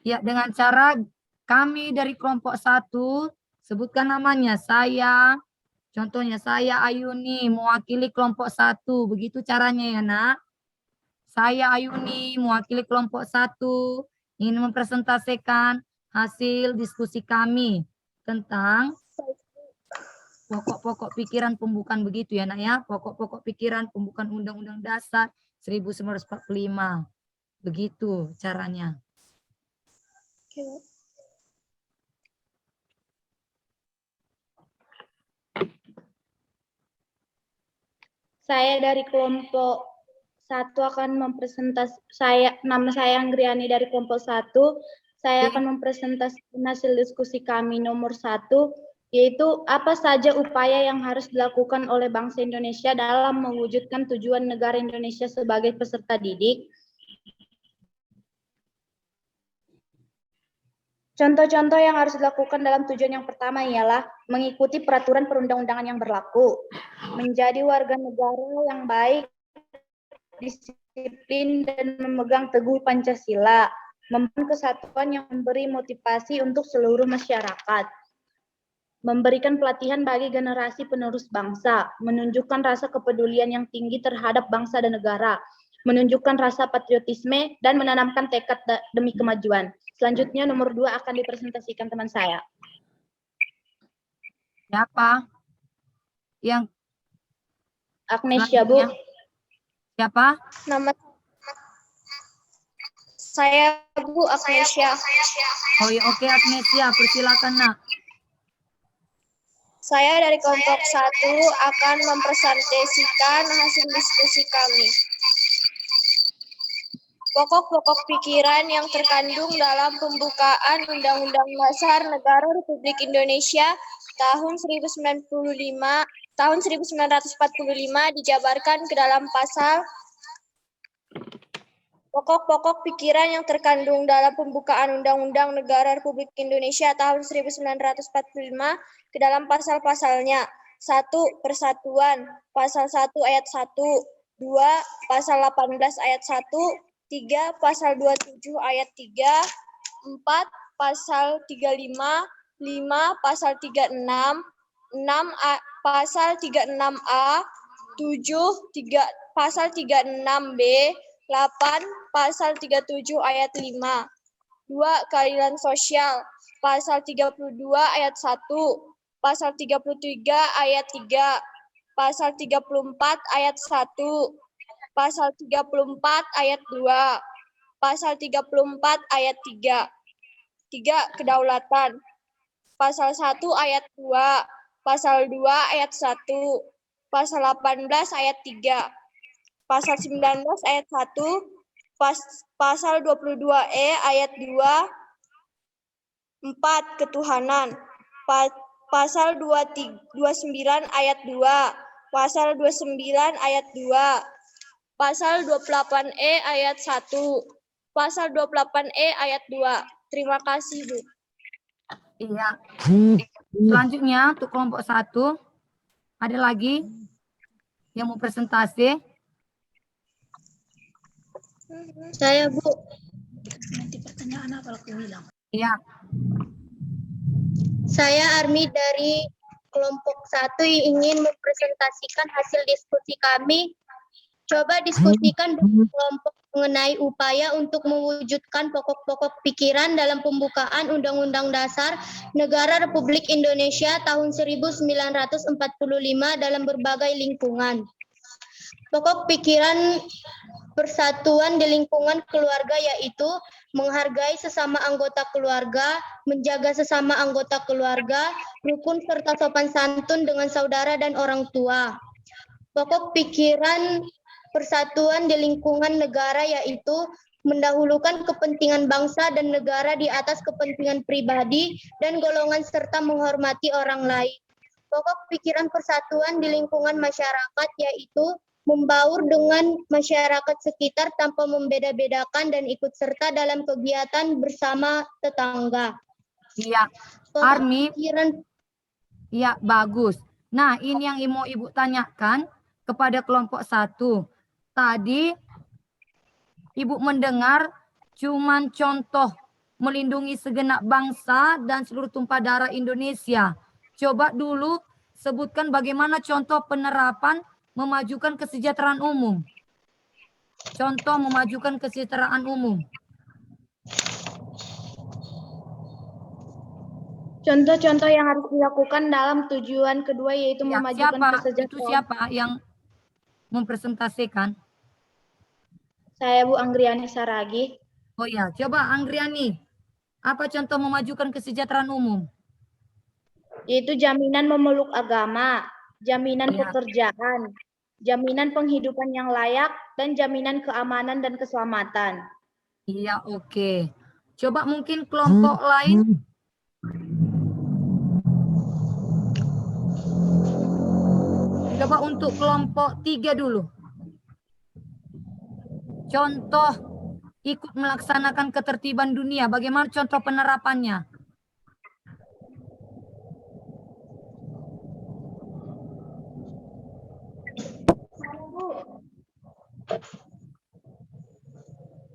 Ya, dengan cara kami dari kelompok 1, sebutkan namanya. Saya, contohnya saya Ayuni, mewakili kelompok 1. Begitu caranya ya, Nak. Saya Ayuni, mewakili kelompok 1, ingin mempresentasikan hasil diskusi kami tentang pokok-pokok pikiran pembukaan, begitu ya, Nak ya. Pokok-pokok pikiran pembukaan Undang-Undang Dasar 1945. Begitu caranya. Saya dari kelompok 1 akan nama saya Anggriani dari kelompok 1. Saya akan mempresentasikan hasil diskusi kami nomor 1, yaitu apa saja upaya yang harus dilakukan oleh bangsa Indonesia dalam mewujudkan tujuan negara Indonesia sebagai peserta didik. Contoh-contoh yang harus dilakukan dalam tujuan yang pertama ialah mengikuti peraturan perundang-undangan yang berlaku, menjadi warga negara yang baik, disiplin, dan memegang teguh Pancasila, membangun kesatuan yang memberi motivasi untuk seluruh masyarakat, memberikan pelatihan bagi generasi penerus bangsa, menunjukkan rasa kepedulian yang tinggi terhadap bangsa dan negara, menunjukkan rasa patriotisme, dan menanamkan tekad demi kemajuan. Selanjutnya nomor 2 akan dipresentasikan teman saya. Siapa? Yang Agnesia, Bu. Siapa? Nama saya Bu Agnesia. Oh ya, oke Agnesia, persilakan, Nak. Saya dari kelompok 1 akan mempresentasikan hasil diskusi kami. Pokok-pokok pikiran yang terkandung dalam pembukaan Undang-Undang Dasar Negara Republik Indonesia tahun 1945 dijabarkan ke dalam pasal. Pokok-pokok pikiran yang terkandung dalam pembukaan Undang-Undang Negara Republik Indonesia tahun 1945 ke dalam pasal-pasalnya. 1. Persatuan, pasal 1 ayat 1, 2. Pasal 18 ayat 1, 3. Pasal 27 ayat 3, 4. Pasal 35, 5. Pasal 36, 6. Pasal 36A, 7. Pasal 36B, 8. Pasal 37 ayat 5. 2. Keadilan sosial, pasal 32 ayat 1, pasal 33 ayat 3, pasal 34 ayat 1, pasal 34 ayat 2, pasal 34 ayat 3. 3. Kedaulatan, pasal 1 ayat 2, pasal 2 ayat 1, pasal 18 ayat 3, pasal 19 ayat 1, pasal 22E ayat 2, 4. Ketuhanan, pasal 29 ayat 2, pasal 29 ayat 2, pasal 28E ayat 1, pasal 28E ayat 2. Terima kasih, Bu. Iya. Selanjutnya untuk kelompok 1, ada lagi yang mau presentasi? Saya, Bu. Nanti pertanyaan apa aku bilang? Iya. Saya Armi dari kelompok 1 ingin mempresentasikan hasil diskusi kami. Coba diskusikan dengan kelompok mengenai upaya untuk mewujudkan pokok-pokok pikiran dalam pembukaan Undang-Undang Dasar Negara Republik Indonesia tahun 1945 dalam berbagai lingkungan. Pokok pikiran persatuan di lingkungan keluarga yaitu menghargai sesama anggota keluarga, menjaga sesama anggota keluarga, rukun serta sopan santun dengan saudara dan orang tua. Pokok pikiran persatuan di lingkungan negara, yaitu mendahulukan kepentingan bangsa dan negara di atas kepentingan pribadi dan golongan serta menghormati orang lain. Pokok pikiran persatuan di lingkungan masyarakat yaitu membaur dengan masyarakat sekitar tanpa membeda-bedakan dan ikut serta dalam kegiatan bersama tetangga. Iya, Pokok Armi. pikiran Iya, bagus. Nah, ini yang mau Ibu tanyakan kepada kelompok 1. Tadi Ibu mendengar cuman contoh melindungi segenap bangsa dan seluruh tumpah darah Indonesia. Coba dulu sebutkan bagaimana contoh penerapan memajukan kesejahteraan umum. Contoh memajukan kesejahteraan umum. Contoh-contoh yang harus dilakukan dalam tujuan kedua yaitu Ya, memajukan siapa? Itu kesejahteraan. siapa yang mempresentasikan? Saya Bu Anggriani Saragi. Oh ya, coba Anggriani. Apa contoh memajukan kesejahteraan umum? Yaitu jaminan memeluk agama, jaminan Ya. pekerjaan, jaminan penghidupan yang layak, dan jaminan keamanan dan keselamatan. Iya, oke. Coba mungkin kelompok lain. Coba untuk kelompok 3 dulu. Contoh ikut melaksanakan ketertiban dunia. Bagaimana contoh penerapannya?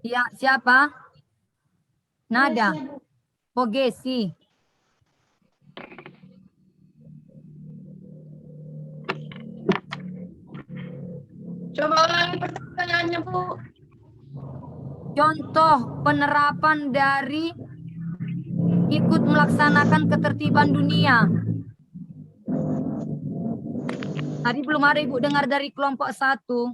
Ya, siapa? Nada. Pogesi. Coba ulangi pertanyaannya, Bu. Contoh penerapan dari ikut melaksanakan ketertiban dunia. Tadi belum ada Ibu dengar dari kelompok 1.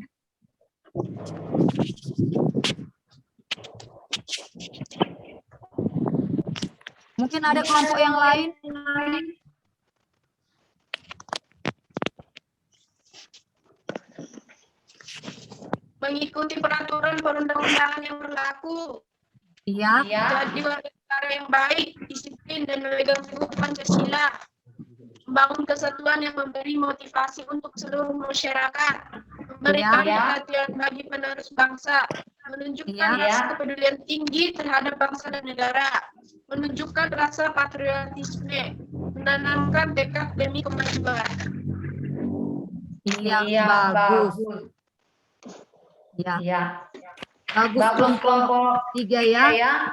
Mungkin ada kelompok yang lain. Mengikuti peraturan perundang-undangan yang berlaku. Iya. Jadi warga negara yang baik, disiplin, dan memegang teguh Pancasila. Membangun kesatuan yang memberi motivasi untuk seluruh masyarakat. Memberikan perhatian bagi penerus bangsa. Menunjukkan rasa kepedulian tinggi terhadap bangsa dan negara. Menunjukkan rasa patriotisme. Menanamkan tekad demi kemajuan. Iya, bagus. Ya. Bagus kelompok 3 ya.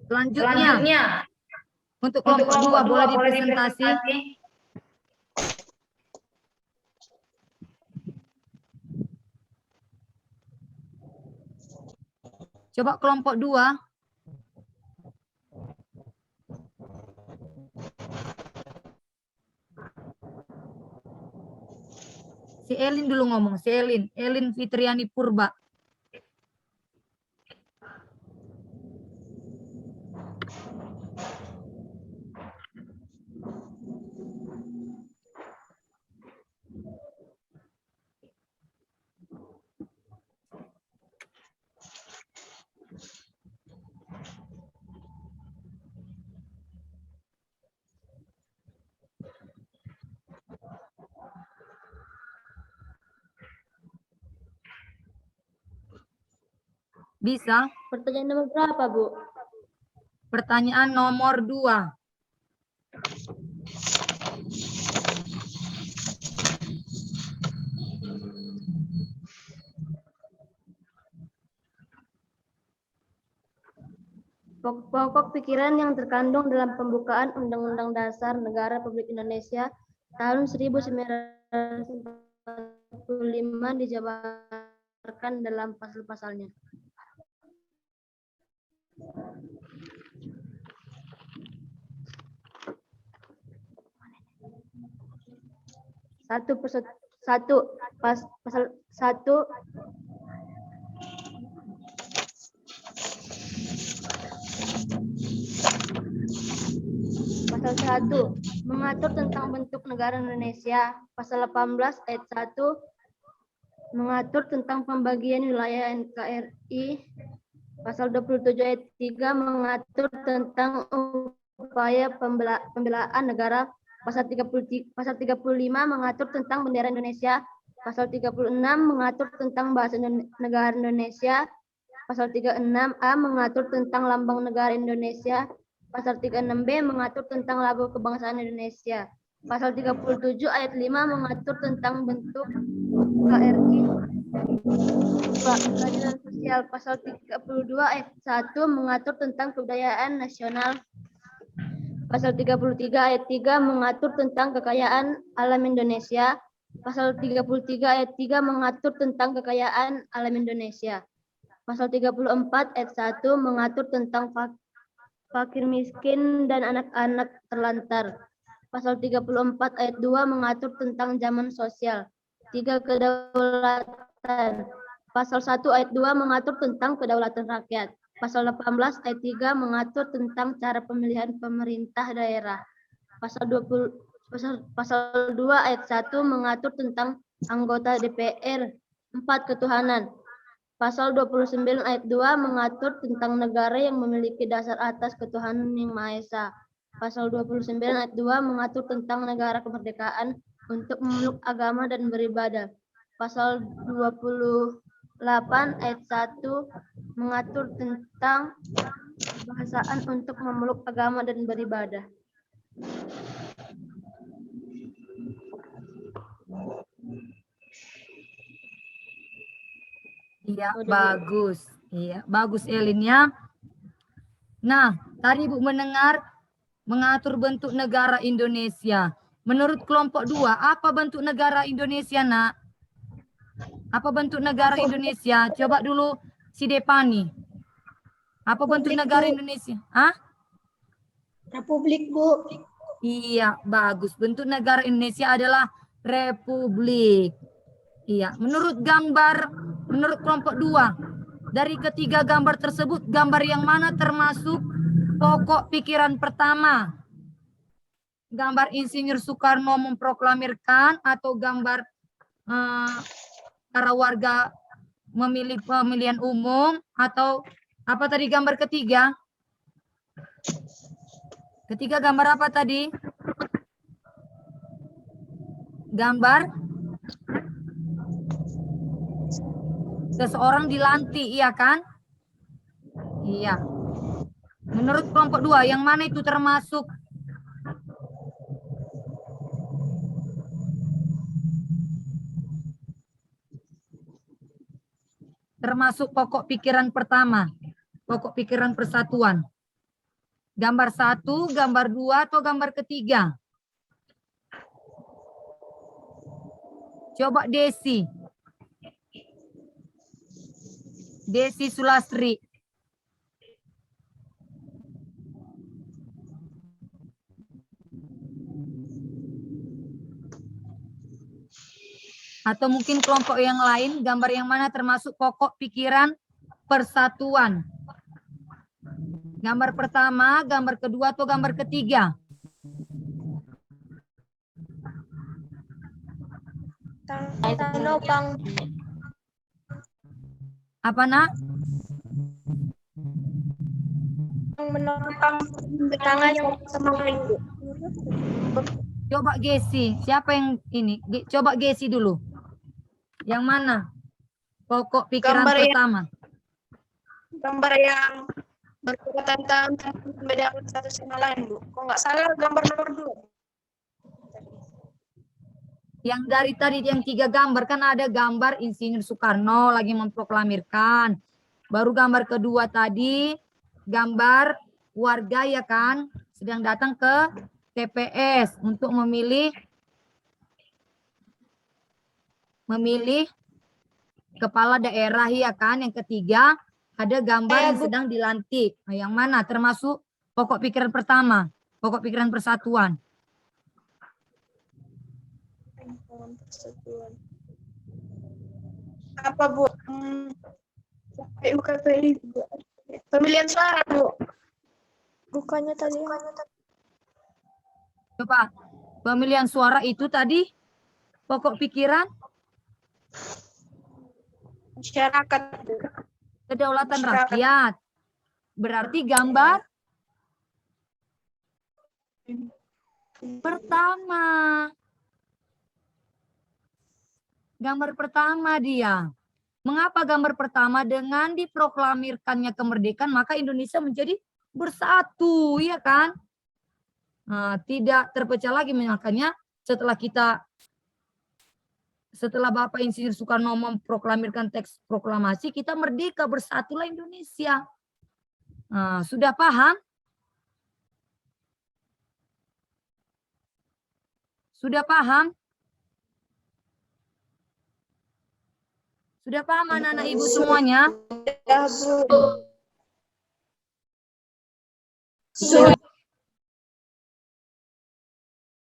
Selanjutnya untuk kelompok 2 boleh dipresentasi. Coba kelompok 2. Si Elin dulu ngomong, si Elin Fitriani Purba. Bisa? pertanyaan nomor berapa, Bu? Pertanyaan nomor 2. Pokok pikiran yang terkandung dalam pembukaan Undang-Undang Dasar Negara Republik Indonesia tahun 1945 dijabarkan dalam pasal-pasalnya. Pasal 1 Pasal 1 mengatur tentang bentuk negara Indonesia. Pasal 18 ayat 1 mengatur tentang pembagian wilayah NKRI. Pasal 27 ayat 3 mengatur tentang upaya pembelaan negara. Pasal 35 mengatur tentang bendera Indonesia. Pasal 36 mengatur tentang bahasa negara Indonesia. Pasal 36A mengatur tentang lambang negara Indonesia. Pasal 36B mengatur tentang lagu kebangsaan Indonesia. Pasal 37 ayat 5 mengatur tentang bentuk KRI. Keadilan sosial. Pasal 32 ayat 1 mengatur tentang kebudayaan nasional. Pasal 33 ayat 3 mengatur tentang kekayaan alam Indonesia. Pasal 33 ayat 3 mengatur tentang kekayaan alam Indonesia. Pasal 34 ayat 1 mengatur tentang fakir miskin dan anak-anak terlantar. Pasal 34 ayat 2 mengatur tentang zaman sosial. 3. Kedaulatan. Pasal 1 ayat 2 mengatur tentang kedaulatan rakyat. Pasal 18 ayat 3 mengatur tentang cara pemilihan pemerintah daerah. Pasal 2 ayat 1 mengatur tentang anggota DPR. 4. Ketuhanan. Pasal 29 ayat 2 mengatur tentang negara yang memiliki dasar atas ketuhanan yang Maha Esa. Pasal 29 ayat 2 mengatur tentang negara kemerdekaan untuk memeluk agama dan beribadah. Pasal 28 ayat 1 mengatur tentang kebahasaan untuk memeluk agama dan beribadah. Iya, bagus. Iya, bagus Elin ya. Nah, tadi Ibu mendengar mengatur bentuk negara Indonesia. Menurut kelompok 2, apa bentuk negara Indonesia, Nak? Apa bentuk negara Indonesia? Coba dulu si Depani. Apa bentuk negara Indonesia? Hah? Republik, Bu. Iya, bagus. Bentuk negara Indonesia adalah republik. Iya, menurut kelompok 2, dari ketiga gambar tersebut, gambar yang mana termasuk pokok pikiran pertama? Gambar Insinyur Soekarno memproklamirkan atau gambar para warga memilih pemilihan umum, atau apa tadi gambar ketiga? Ketiga gambar apa tadi? Gambar seseorang dilantik, iya kan? Iya. Menurut kelompok 2, yang mana itu termasuk? Termasuk pokok pikiran pertama, pokok pikiran persatuan. Gambar 1, gambar 2, atau gambar ketiga? Coba Desi Sulastri. Atau mungkin kelompok yang lain, gambar yang mana termasuk pokok pikiran persatuan? Gambar pertama, gambar kedua, atau gambar ketiga? Tanopang. Apa, Nak? Menopang tangannya sama Ibu. Coba Gesi, siapa yang ini? Coba Gesi dulu. Yang mana? Pokok pikiran Gambar yang- pertama. Gambar yang berkaitan tentang perbedaan satu sama lain, Bu. Kok nggak salah gambar nomor 2. Yang dari tadi yang 3 gambar, kan ada gambar Insinyur Soekarno lagi memproklamirkan. Baru gambar kedua tadi, gambar warga ya kan, sedang datang ke TPS untuk memilih kepala daerah ya kan. Yang ketiga, ada gambar yang sedang dilantik. Nah, yang mana termasuk pokok pikiran pertama, pokok pikiran persatuan? Apa, Bu? KPI, Bu. Pemilihan suara, Bu. Bukannya tadi. Coba, pemilihan suara itu tadi pokok pikiran Masyarakat. kedaulatan Masyarakat. rakyat. Berarti gambar pertama. Gambar pertama dia. Mengapa gambar pertama? Dengan diproklamirkannya kemerdekaan, maka Indonesia menjadi bersatu, ya kan? Nah, tidak terpecah lagi, makanya setelah Bapak Insinyur Soekarno memproklamirkan teks proklamasi, kita merdeka, bersatulah Indonesia. Nah, sudah paham? Sudah paham? Sudah paham anak-anak ibu semuanya?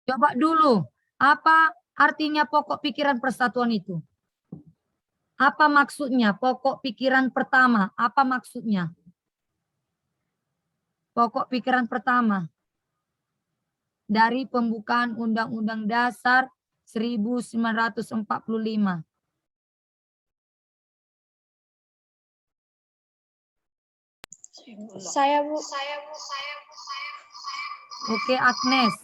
Coba dulu, apa artinya pokok pikiran persatuan itu? Apa maksudnya pokok pikiran pertama? Apa maksudnya? Pokok pikiran pertama dari pembukaan Undang-Undang Dasar 1945. Saya, Bu. Oke, Agnes.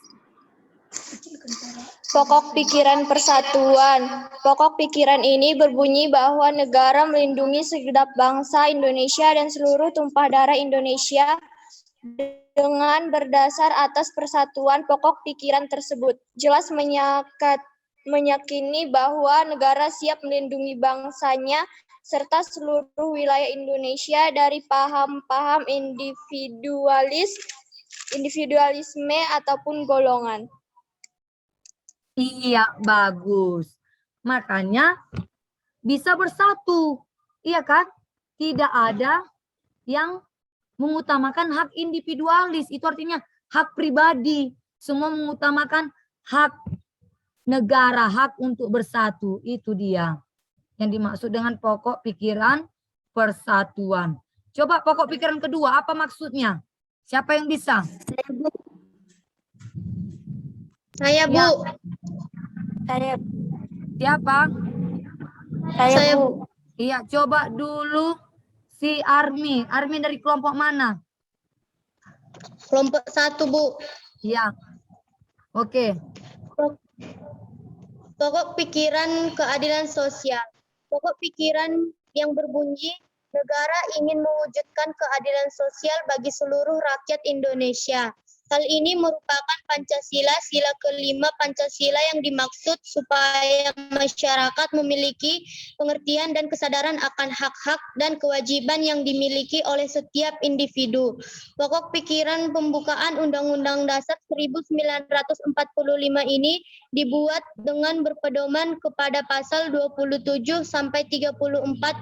Pokok pikiran persatuan. Pokok pikiran ini berbunyi bahwa negara melindungi segenap bangsa Indonesia dan seluruh tumpah darah Indonesia dengan berdasar atas persatuan pokok pikiran tersebut. Jelas meyakini bahwa negara siap melindungi bangsanya serta seluruh wilayah Indonesia dari paham-paham individualisme ataupun golongan. Iya, bagus. Makanya bisa bersatu. Iya kan? Tidak ada yang mengutamakan hak individualis. Itu artinya hak pribadi. Semua mengutamakan hak negara, hak untuk bersatu. Itu dia yang dimaksud dengan pokok pikiran persatuan. Coba pokok pikiran kedua, apa maksudnya? Siapa yang bisa? Saya, Bu. Saya, Siapa? Saya, Bu. Iya, coba dulu si Armi. Armi dari kelompok mana? Kelompok 1, Bu. Iya. Oke. Pokok pikiran keadilan sosial. Pokok pikiran yang berbunyi negara ingin mewujudkan keadilan sosial bagi seluruh rakyat Indonesia. Hal ini merupakan Pancasila, sila kelima Pancasila yang dimaksud supaya masyarakat memiliki pengertian dan kesadaran akan hak-hak dan kewajiban yang dimiliki oleh setiap individu. Pokok pikiran pembukaan Undang-Undang Dasar 1945 ini dibuat dengan berpedoman kepada pasal 27 sampai 34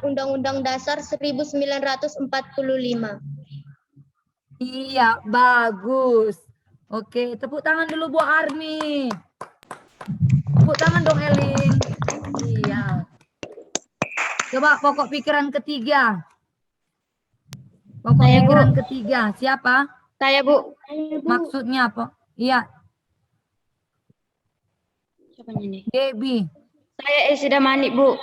Undang-Undang Dasar 1945. Iya, bagus. Oke, tepuk tangan dulu Bu Armi. Tepuk tangan dong Elin. Iya. Coba pokok pikiran ketiga. Pokok Saya, Bu. pikiran ketiga, siapa? Saya, Bu. Maksudnya apa? Iya, Siapa ini? Debbie. Saya Esida Manik, Bu.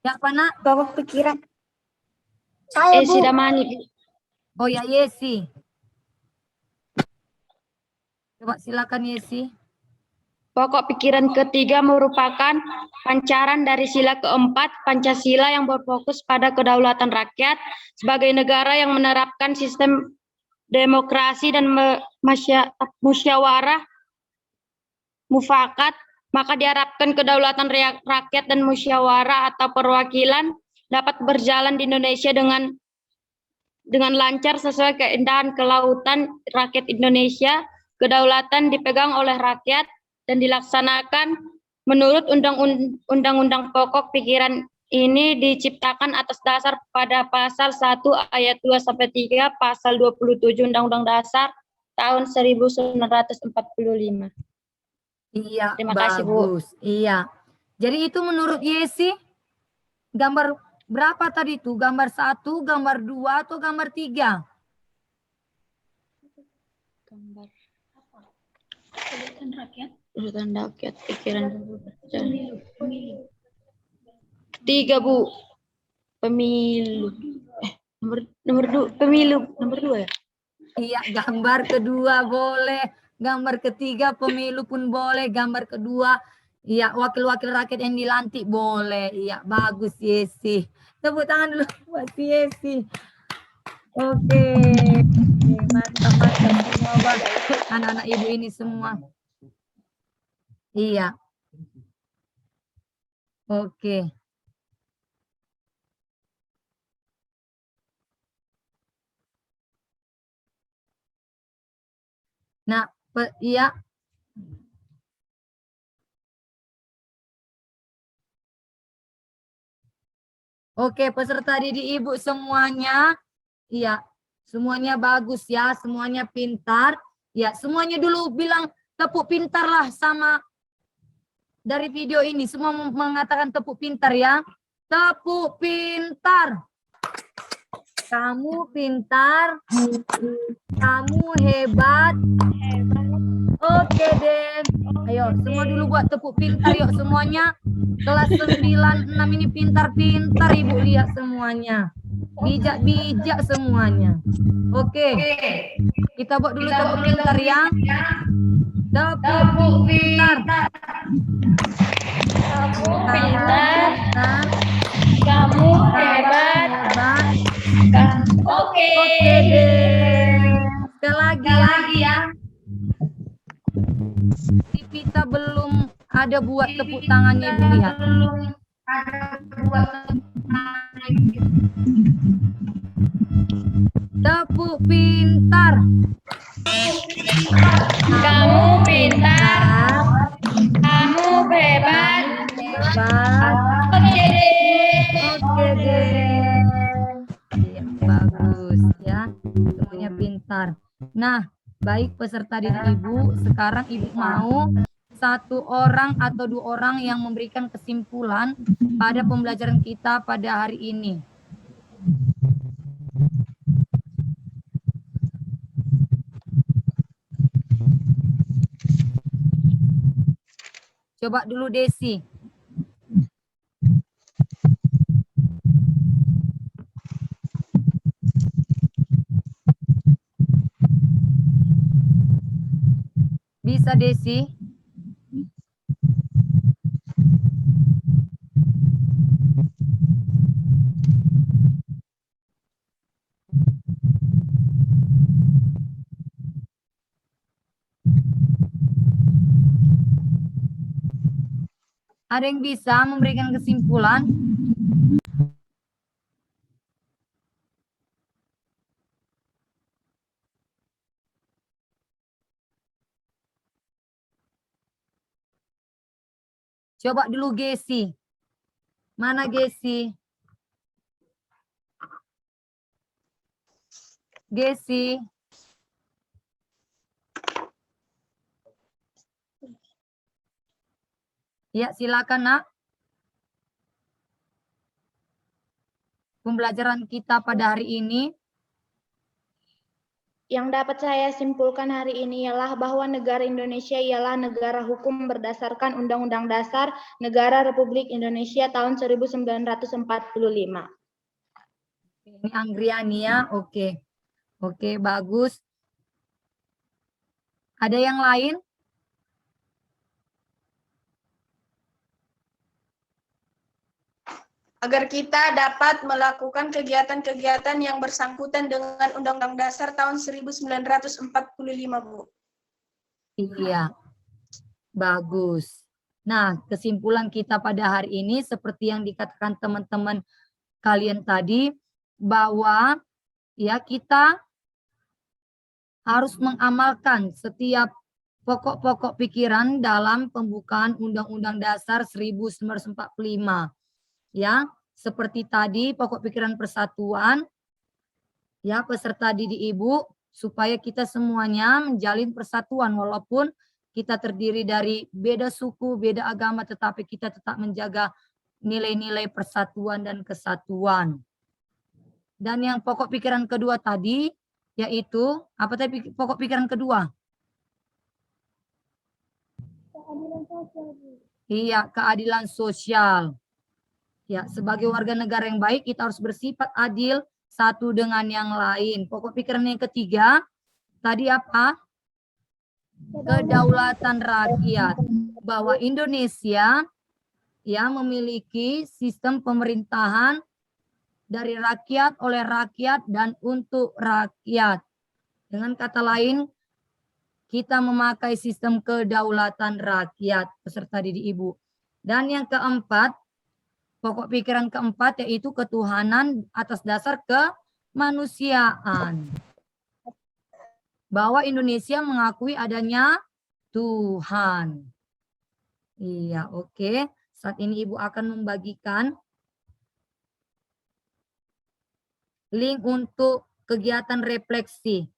Siapa nak? Pokok pikiran. Saya, Bu. Esida Manik, Bu. Oh ya, Yesi. Coba silakan Yesi. Pokok pikiran ketiga merupakan pancaran dari sila keempat Pancasila yang berfokus pada kedaulatan rakyat sebagai negara yang menerapkan sistem demokrasi dan musyawarah mufakat, maka diharapkan kedaulatan rakyat dan musyawarah atau perwakilan dapat berjalan di Indonesia dengan lancar sesuai keindahan kelautan rakyat Indonesia. Kedaulatan dipegang oleh rakyat dan dilaksanakan menurut undang-undang pokok pikiran ini diciptakan atas dasar pada pasal 1 ayat 2 sampai 3 pasal 27 Undang-Undang Dasar tahun 1945. Iya, Terima kasih, Bu. bagus. Iya. Jadi itu menurut Yesi gambar berapa tadi tuh? Gambar 1, gambar 2 atau gambar 3? Gambar Kedaulatan rakyat. urutan rakyat, pikiran ketiga, Bu. Pemilu. Nomor dua, pemilu nomor 2 ya? Iya, gambar kedua boleh. Gambar ketiga pemilu pun boleh. Gambar kedua, iya, wakil-wakil rakyat yang dilantik boleh. Iya, bagus Yesi. Tepuk tangan dulu buat si Yesi. Oke, mantap semua Bang. Anak-anak ibu ini semua. Iya. Oke. Nah, iya. Oke, peserta didik ibu semuanya. Iya, semuanya bagus ya, semuanya pintar. Ya, semuanya dulu bilang tepuk pintar lah sama dari video ini. Semua mengatakan tepuk pintar ya. Tepuk pintar. Kamu pintar. Kamu hebat. Oke deh. Ayo, semua dulu buat tepuk pintar yuk semuanya. Kelas 96 ini pintar-pintar Ibu lihat semuanya. Bijak-bijak semuanya. Oke. Kita buat dulu tepuk pintar ya. Tepuk pintar. Kamu pintar. Kamu hebat. Oke. Oke deh. Sekali lagi ya. Kita belum ada buat tepuk tangannya Ibu lihat. Tepuk pintar. Kamu pintar. Kamu hebat. Hebat. Oke deh. Oke deh. Iya, bagus ya. Semuanya pintar. Nah, baik peserta didik Ibu, sekarang Ibu mau 1 orang atau 2 orang yang memberikan kesimpulan pada pembelajaran kita pada hari ini. Coba dulu Desi. Bisa Desi? Ada yang bisa memberikan kesimpulan? Coba dulu Gesi. Mana Gesi? Gesi. Ya, silakan Nak. Pembelajaran kita pada hari ini. Yang dapat saya simpulkan hari ini ialah bahwa negara Indonesia ialah negara hukum berdasarkan Undang-Undang Dasar Negara Republik Indonesia tahun 1945. Ini Anggriani ya, oke. Oke, bagus. Ada yang lain? Agar kita dapat melakukan kegiatan-kegiatan yang bersangkutan dengan Undang-Undang Dasar tahun 1945, Bu. Iya, bagus. Nah, kesimpulan kita pada hari ini seperti yang dikatakan teman-teman kalian tadi, bahwa ya kita harus mengamalkan setiap pokok-pokok pikiran dalam pembukaan Undang-Undang Dasar 1945. Ya, seperti tadi pokok pikiran persatuan, ya peserta didik Ibu, supaya kita semuanya menjalin persatuan walaupun kita terdiri dari beda suku, beda agama, tetapi kita tetap menjaga nilai-nilai persatuan dan kesatuan. Dan yang pokok pikiran kedua tadi, yaitu apa tadi pokok pikiran kedua? Keadilan sosial, Bu. Iya, keadilan sosial. Ya, sebagai warga negara yang baik kita harus bersifat adil satu dengan yang lain. Pokok pikiran yang ketiga tadi apa? Kedaulatan rakyat. Bahwa Indonesia ya memiliki sistem pemerintahan dari rakyat, oleh rakyat, dan untuk rakyat. Dengan kata lain, kita memakai sistem kedaulatan rakyat peserta didik Ibu. Dan yang keempat, pokok pikiran keempat yaitu ketuhanan atas dasar kemanusiaan. Bahwa Indonesia mengakui adanya Tuhan. Iya, oke. Saat ini Ibu akan membagikan link untuk kegiatan refleksi.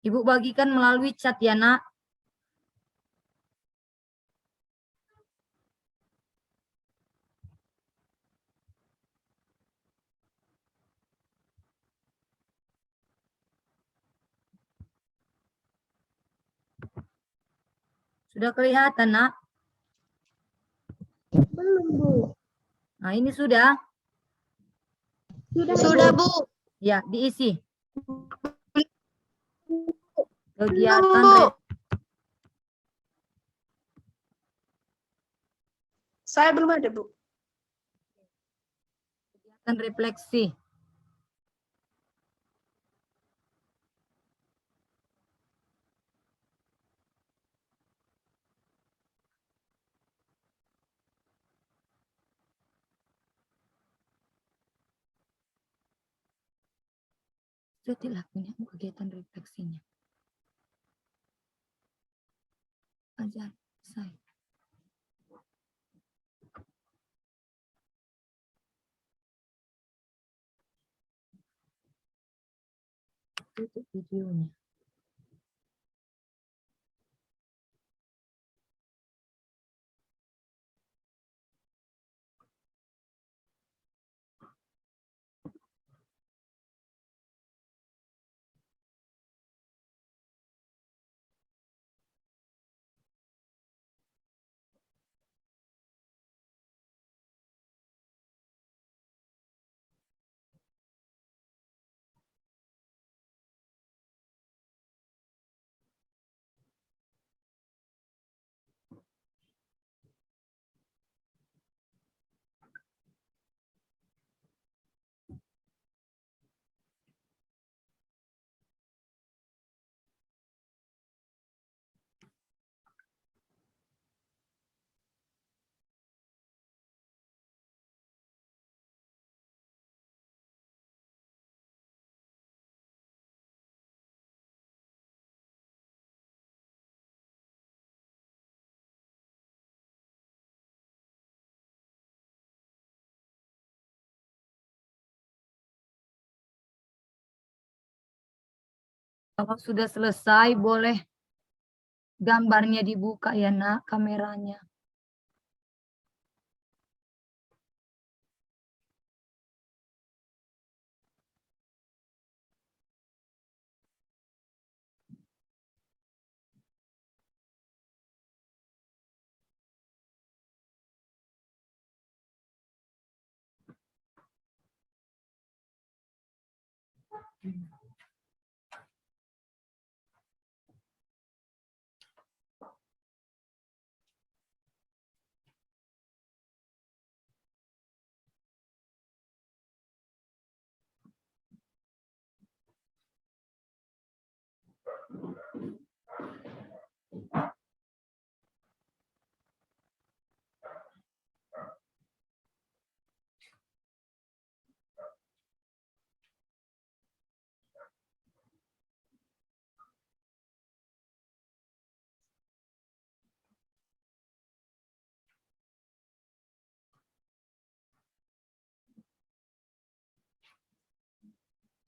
Ibu bagikan melalui chat ya, Nak. Sudah kelihatan, Nak? Belum, Bu. Nah, ini sudah. Sudah, Bu. Ya, diisi. Belum, Kegiatan Bu. Saya belum ada, Bu. kegiatan refleksi. Sudah dilakukan kegiatan refleksinya. Ajar saya. Tutup videonya. Kalau sudah selesai, boleh gambarnya dibuka ya, Nak, kameranya.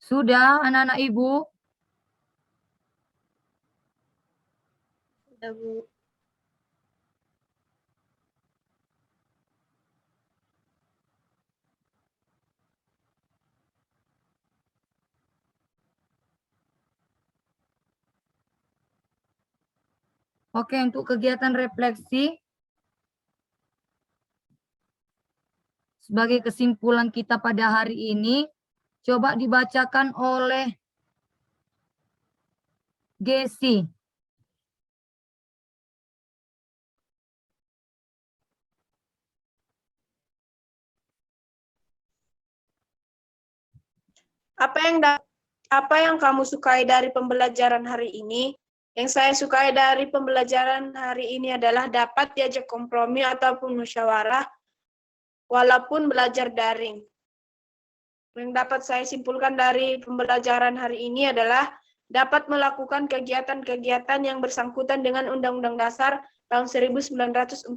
Sudah anak-anak Ibu? Sudah, Bu. Oke, untuk kegiatan refleksi, sebagai kesimpulan kita pada hari ini, coba dibacakan oleh Gesi. Apa yang kamu sukai dari pembelajaran hari ini? Yang saya sukai dari pembelajaran hari ini adalah dapat diajak kompromi ataupun musyawarah walaupun belajar daring. Yang dapat saya simpulkan dari pembelajaran hari ini adalah dapat melakukan kegiatan-kegiatan yang bersangkutan dengan Undang-Undang Dasar tahun 1945.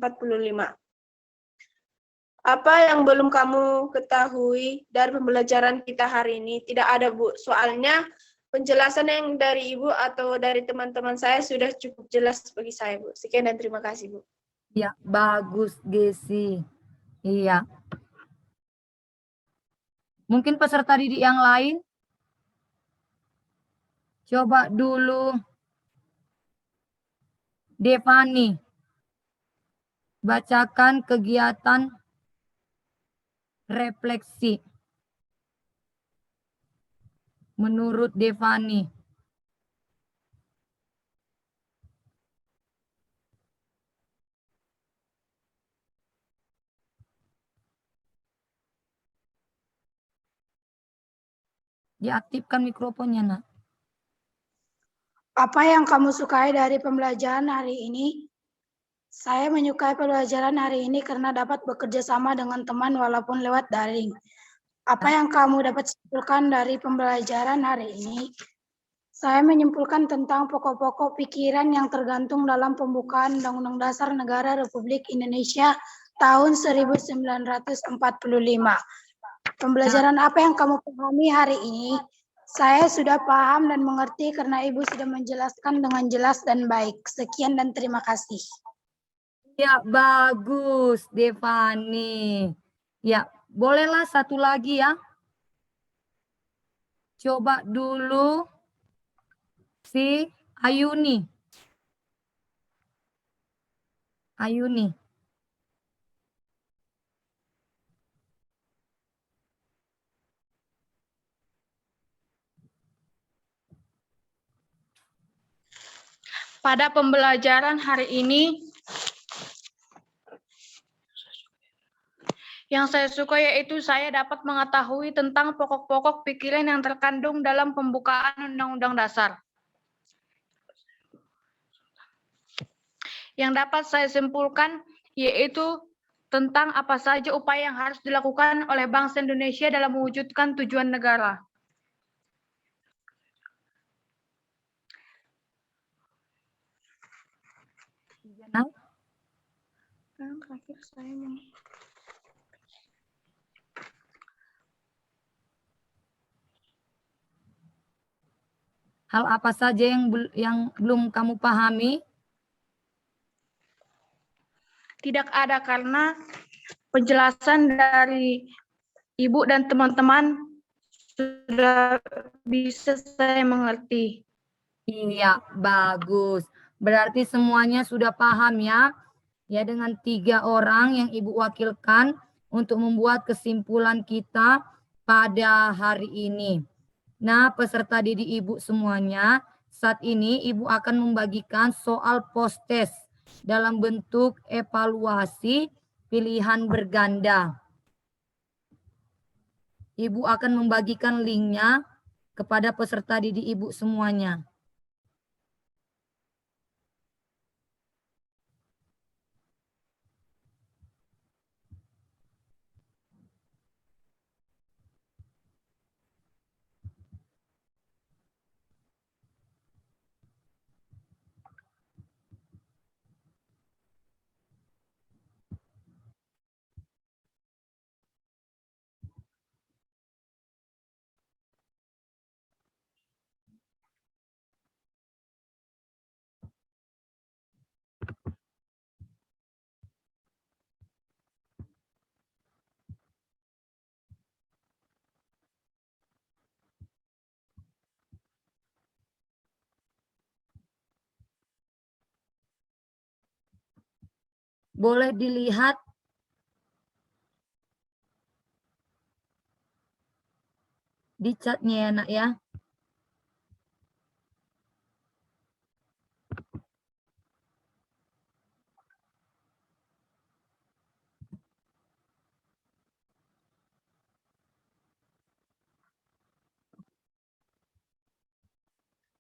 Apa yang belum kamu ketahui dari pembelajaran kita hari ini? Tidak ada, Bu. Soalnya penjelasan yang dari Ibu atau dari teman-teman saya sudah cukup jelas bagi saya, Bu. Sekian dan terima kasih, Bu. Ya, bagus Gesi. Iya. Mungkin peserta didik yang lain? Coba dulu Devani. Bacakan kegiatan refleksi. Menurut Devani. Diaktifkan mikrofonnya, Nak. Apa yang kamu sukai dari pembelajaran hari ini? Saya menyukai pembelajaran hari ini karena dapat bekerja sama dengan teman walaupun lewat daring. Apa yang kamu dapat simpulkan dari pembelajaran hari ini? Saya menyimpulkan tentang pokok-pokok pikiran yang tergantung dalam pembukaan Undang-Undang Dasar Negara Republik Indonesia tahun 1945. Pembelajaran apa yang kamu pahami hari ini? Saya sudah paham dan mengerti karena Ibu sudah menjelaskan dengan jelas dan baik. Sekian dan terima kasih. Ya, bagus Devani. Ya, bolehlah satu lagi ya. Coba dulu si Ayuni. Ayuni. Pada pembelajaran hari ini, yang saya suka yaitu saya dapat mengetahui tentang pokok-pokok pikiran yang terkandung dalam pembukaan Undang-Undang Dasar. Yang dapat saya simpulkan yaitu tentang apa saja upaya yang harus dilakukan oleh bangsa Indonesia dalam mewujudkan tujuan negara. Nah, Terakhir saya mau hal apa saja yang belum kamu pahami? tidak ada karena penjelasan dari Ibu dan teman-teman sudah bisa saya mengerti. Iya, bagus. Berarti semuanya sudah paham ya. Ya, dengan 3 orang yang Ibu wakilkan untuk membuat kesimpulan kita pada hari ini. Nah, peserta didik Ibu semuanya, saat ini Ibu akan membagikan soal post-test dalam bentuk evaluasi pilihan berganda. Ibu akan membagikan linknya kepada peserta didik Ibu semuanya. Boleh dilihat di chatnya ya nak ya.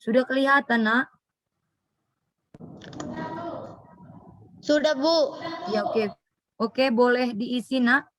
Sudah kelihatan nak? Sudah, Bu. Ya oke. Oke, boleh diisi nak.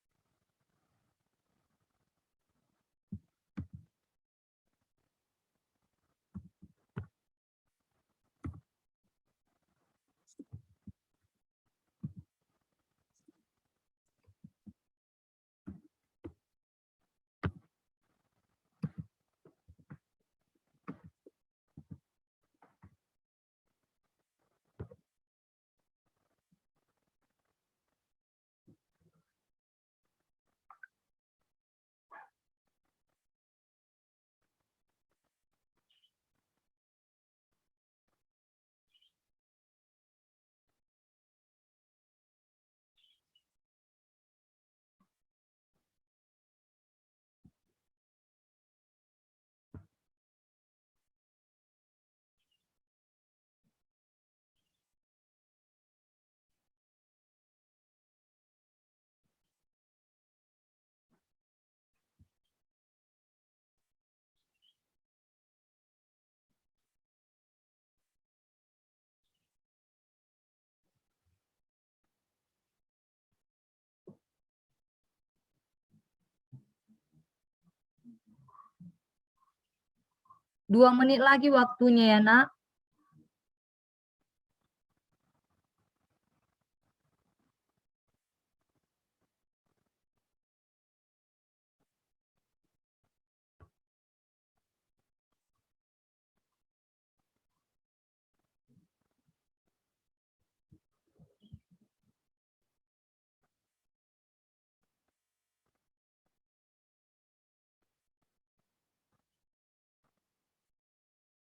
Dua menit lagi waktunya ya nak.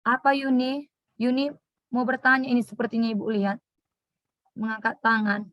Apa Yuni? Yuni mau bertanya ini sepertinya Ibu lihat. Mengangkat tangan.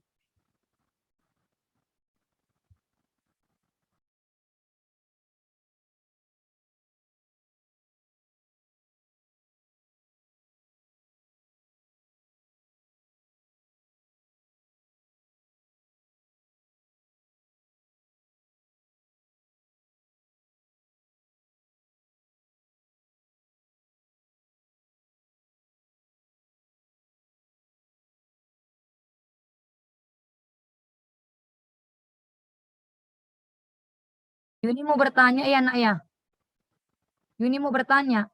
Yuni mau bertanya ya nak ya? Yuni mau bertanya.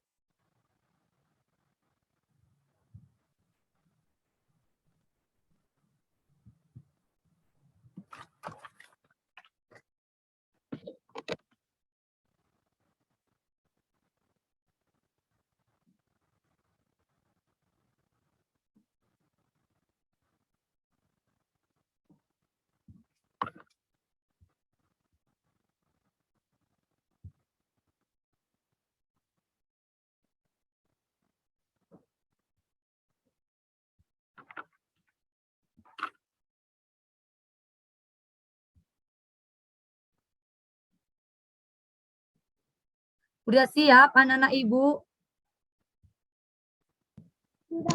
Udah siap anak-anak Ibu?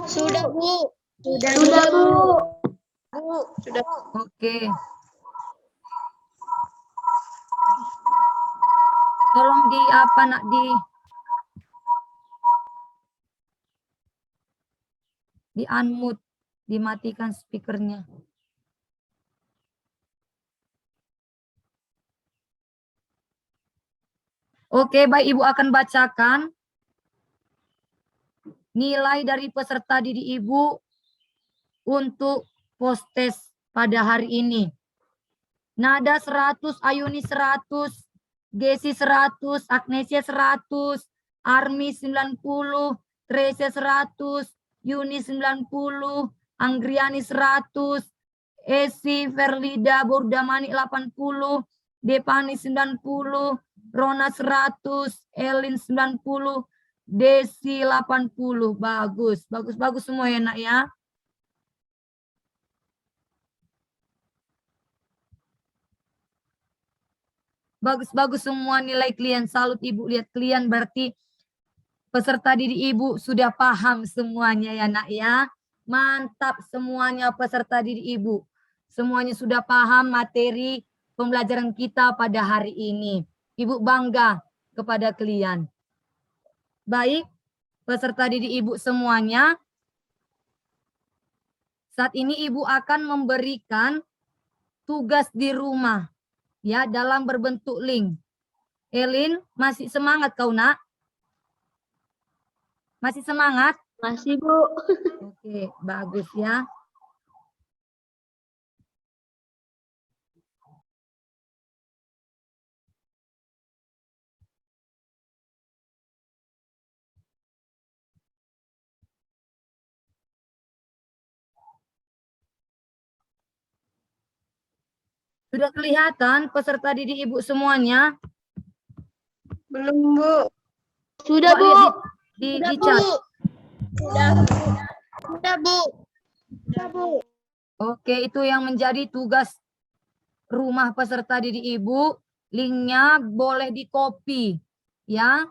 Sudah, Bu. Sudah, Bu. Sudah. Oke. Tolong di apa nak di unmute, dimatikan speakernya. Oke, baik Ibu akan bacakan nilai dari peserta didik Ibu untuk post-test pada hari ini. Nada 100, Ayuni 100, Gesi 100, Agnesia 100, Armi 90, Tresia 100, Yuni 90, Anggriani 100, Esi Verlida Bordamani 80, Depani 90, Rona 100, Elin 90, Desi 80. Bagus, bagus semua ya nak ya. Bagus-bagus semua nilai kalian. Salut Ibu, lihat kalian berarti peserta didik Ibu sudah paham semuanya ya nak ya. Mantap semuanya peserta didik Ibu. Semuanya sudah paham materi pembelajaran kita pada hari ini. Ibu bangga kepada kalian. Baik, peserta didik Ibu semuanya. Saat ini Ibu akan memberikan tugas di rumah. Ya, dalam berbentuk link. Elin, masih semangat kau nak? Masih semangat? Masih, Bu. Oke, bagus ya. Sudah kelihatan peserta didik Ibu semuanya? Belum, Bu. Sudah, Bu. Di chat. Sudah, Bu. Oke, itu yang menjadi tugas rumah peserta didik Ibu. Linknya boleh di-copy. Ya,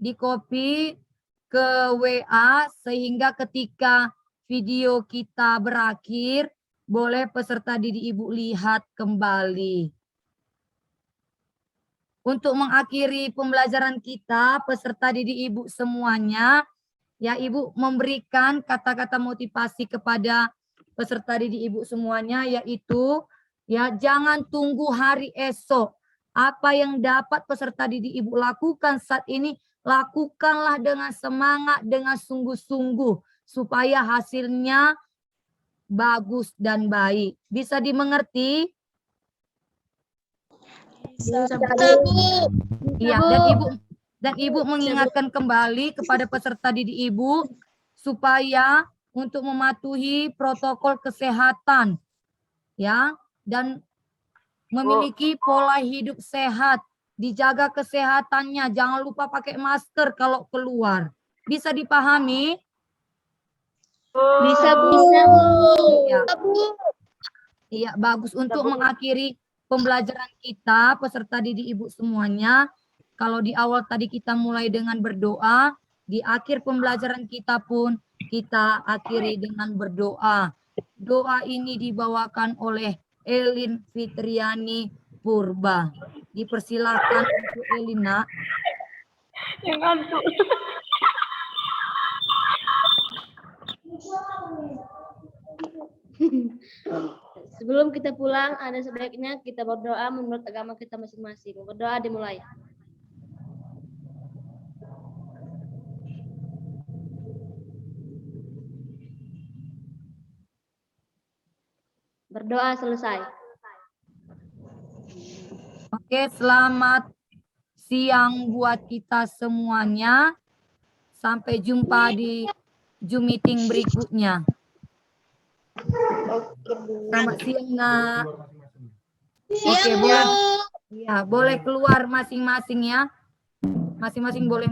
di-copy ke WA sehingga ketika video kita berakhir, boleh peserta didik Ibu lihat kembali. Untuk mengakhiri pembelajaran kita, peserta didik Ibu semuanya, ya Ibu memberikan kata-kata motivasi kepada peserta didik Ibu semuanya, yaitu ya jangan tunggu hari esok. Apa yang dapat peserta didik Ibu lakukan saat ini, lakukanlah dengan semangat, dengan sungguh-sungguh, supaya hasilnya bagus dan baik. Bisa dimengerti? Iya, dan Ibu mengingatkan kembali kepada peserta didik Ibu supaya untuk mematuhi protokol kesehatan ya dan memiliki pola hidup sehat, dijaga kesehatannya, jangan lupa pakai masker kalau keluar. Bisa dipahami? Bisa, Bu. Iya. Iya, bagus. Untuk mengakhiri pembelajaran kita, peserta didik Ibu semuanya, kalau di awal tadi kita mulai dengan berdoa, di akhir pembelajaran kita pun kita akhiri dengan berdoa. Doa ini dibawakan oleh Elin Fitriani Purba. Dipersilakan untuk Elina. Yang ngantuk. Sebelum kita pulang, ada sebaiknya kita berdoa menurut agama kita masing-masing. Berdoa dimulai. Berdoa selesai. Oke, selamat siang buat kita semuanya. Sampai jumpa di Zoom meeting berikutnya. Selamat siang, Nak. Oke, boleh. Ya, boleh keluar masing-masing ya. Masing-masing boleh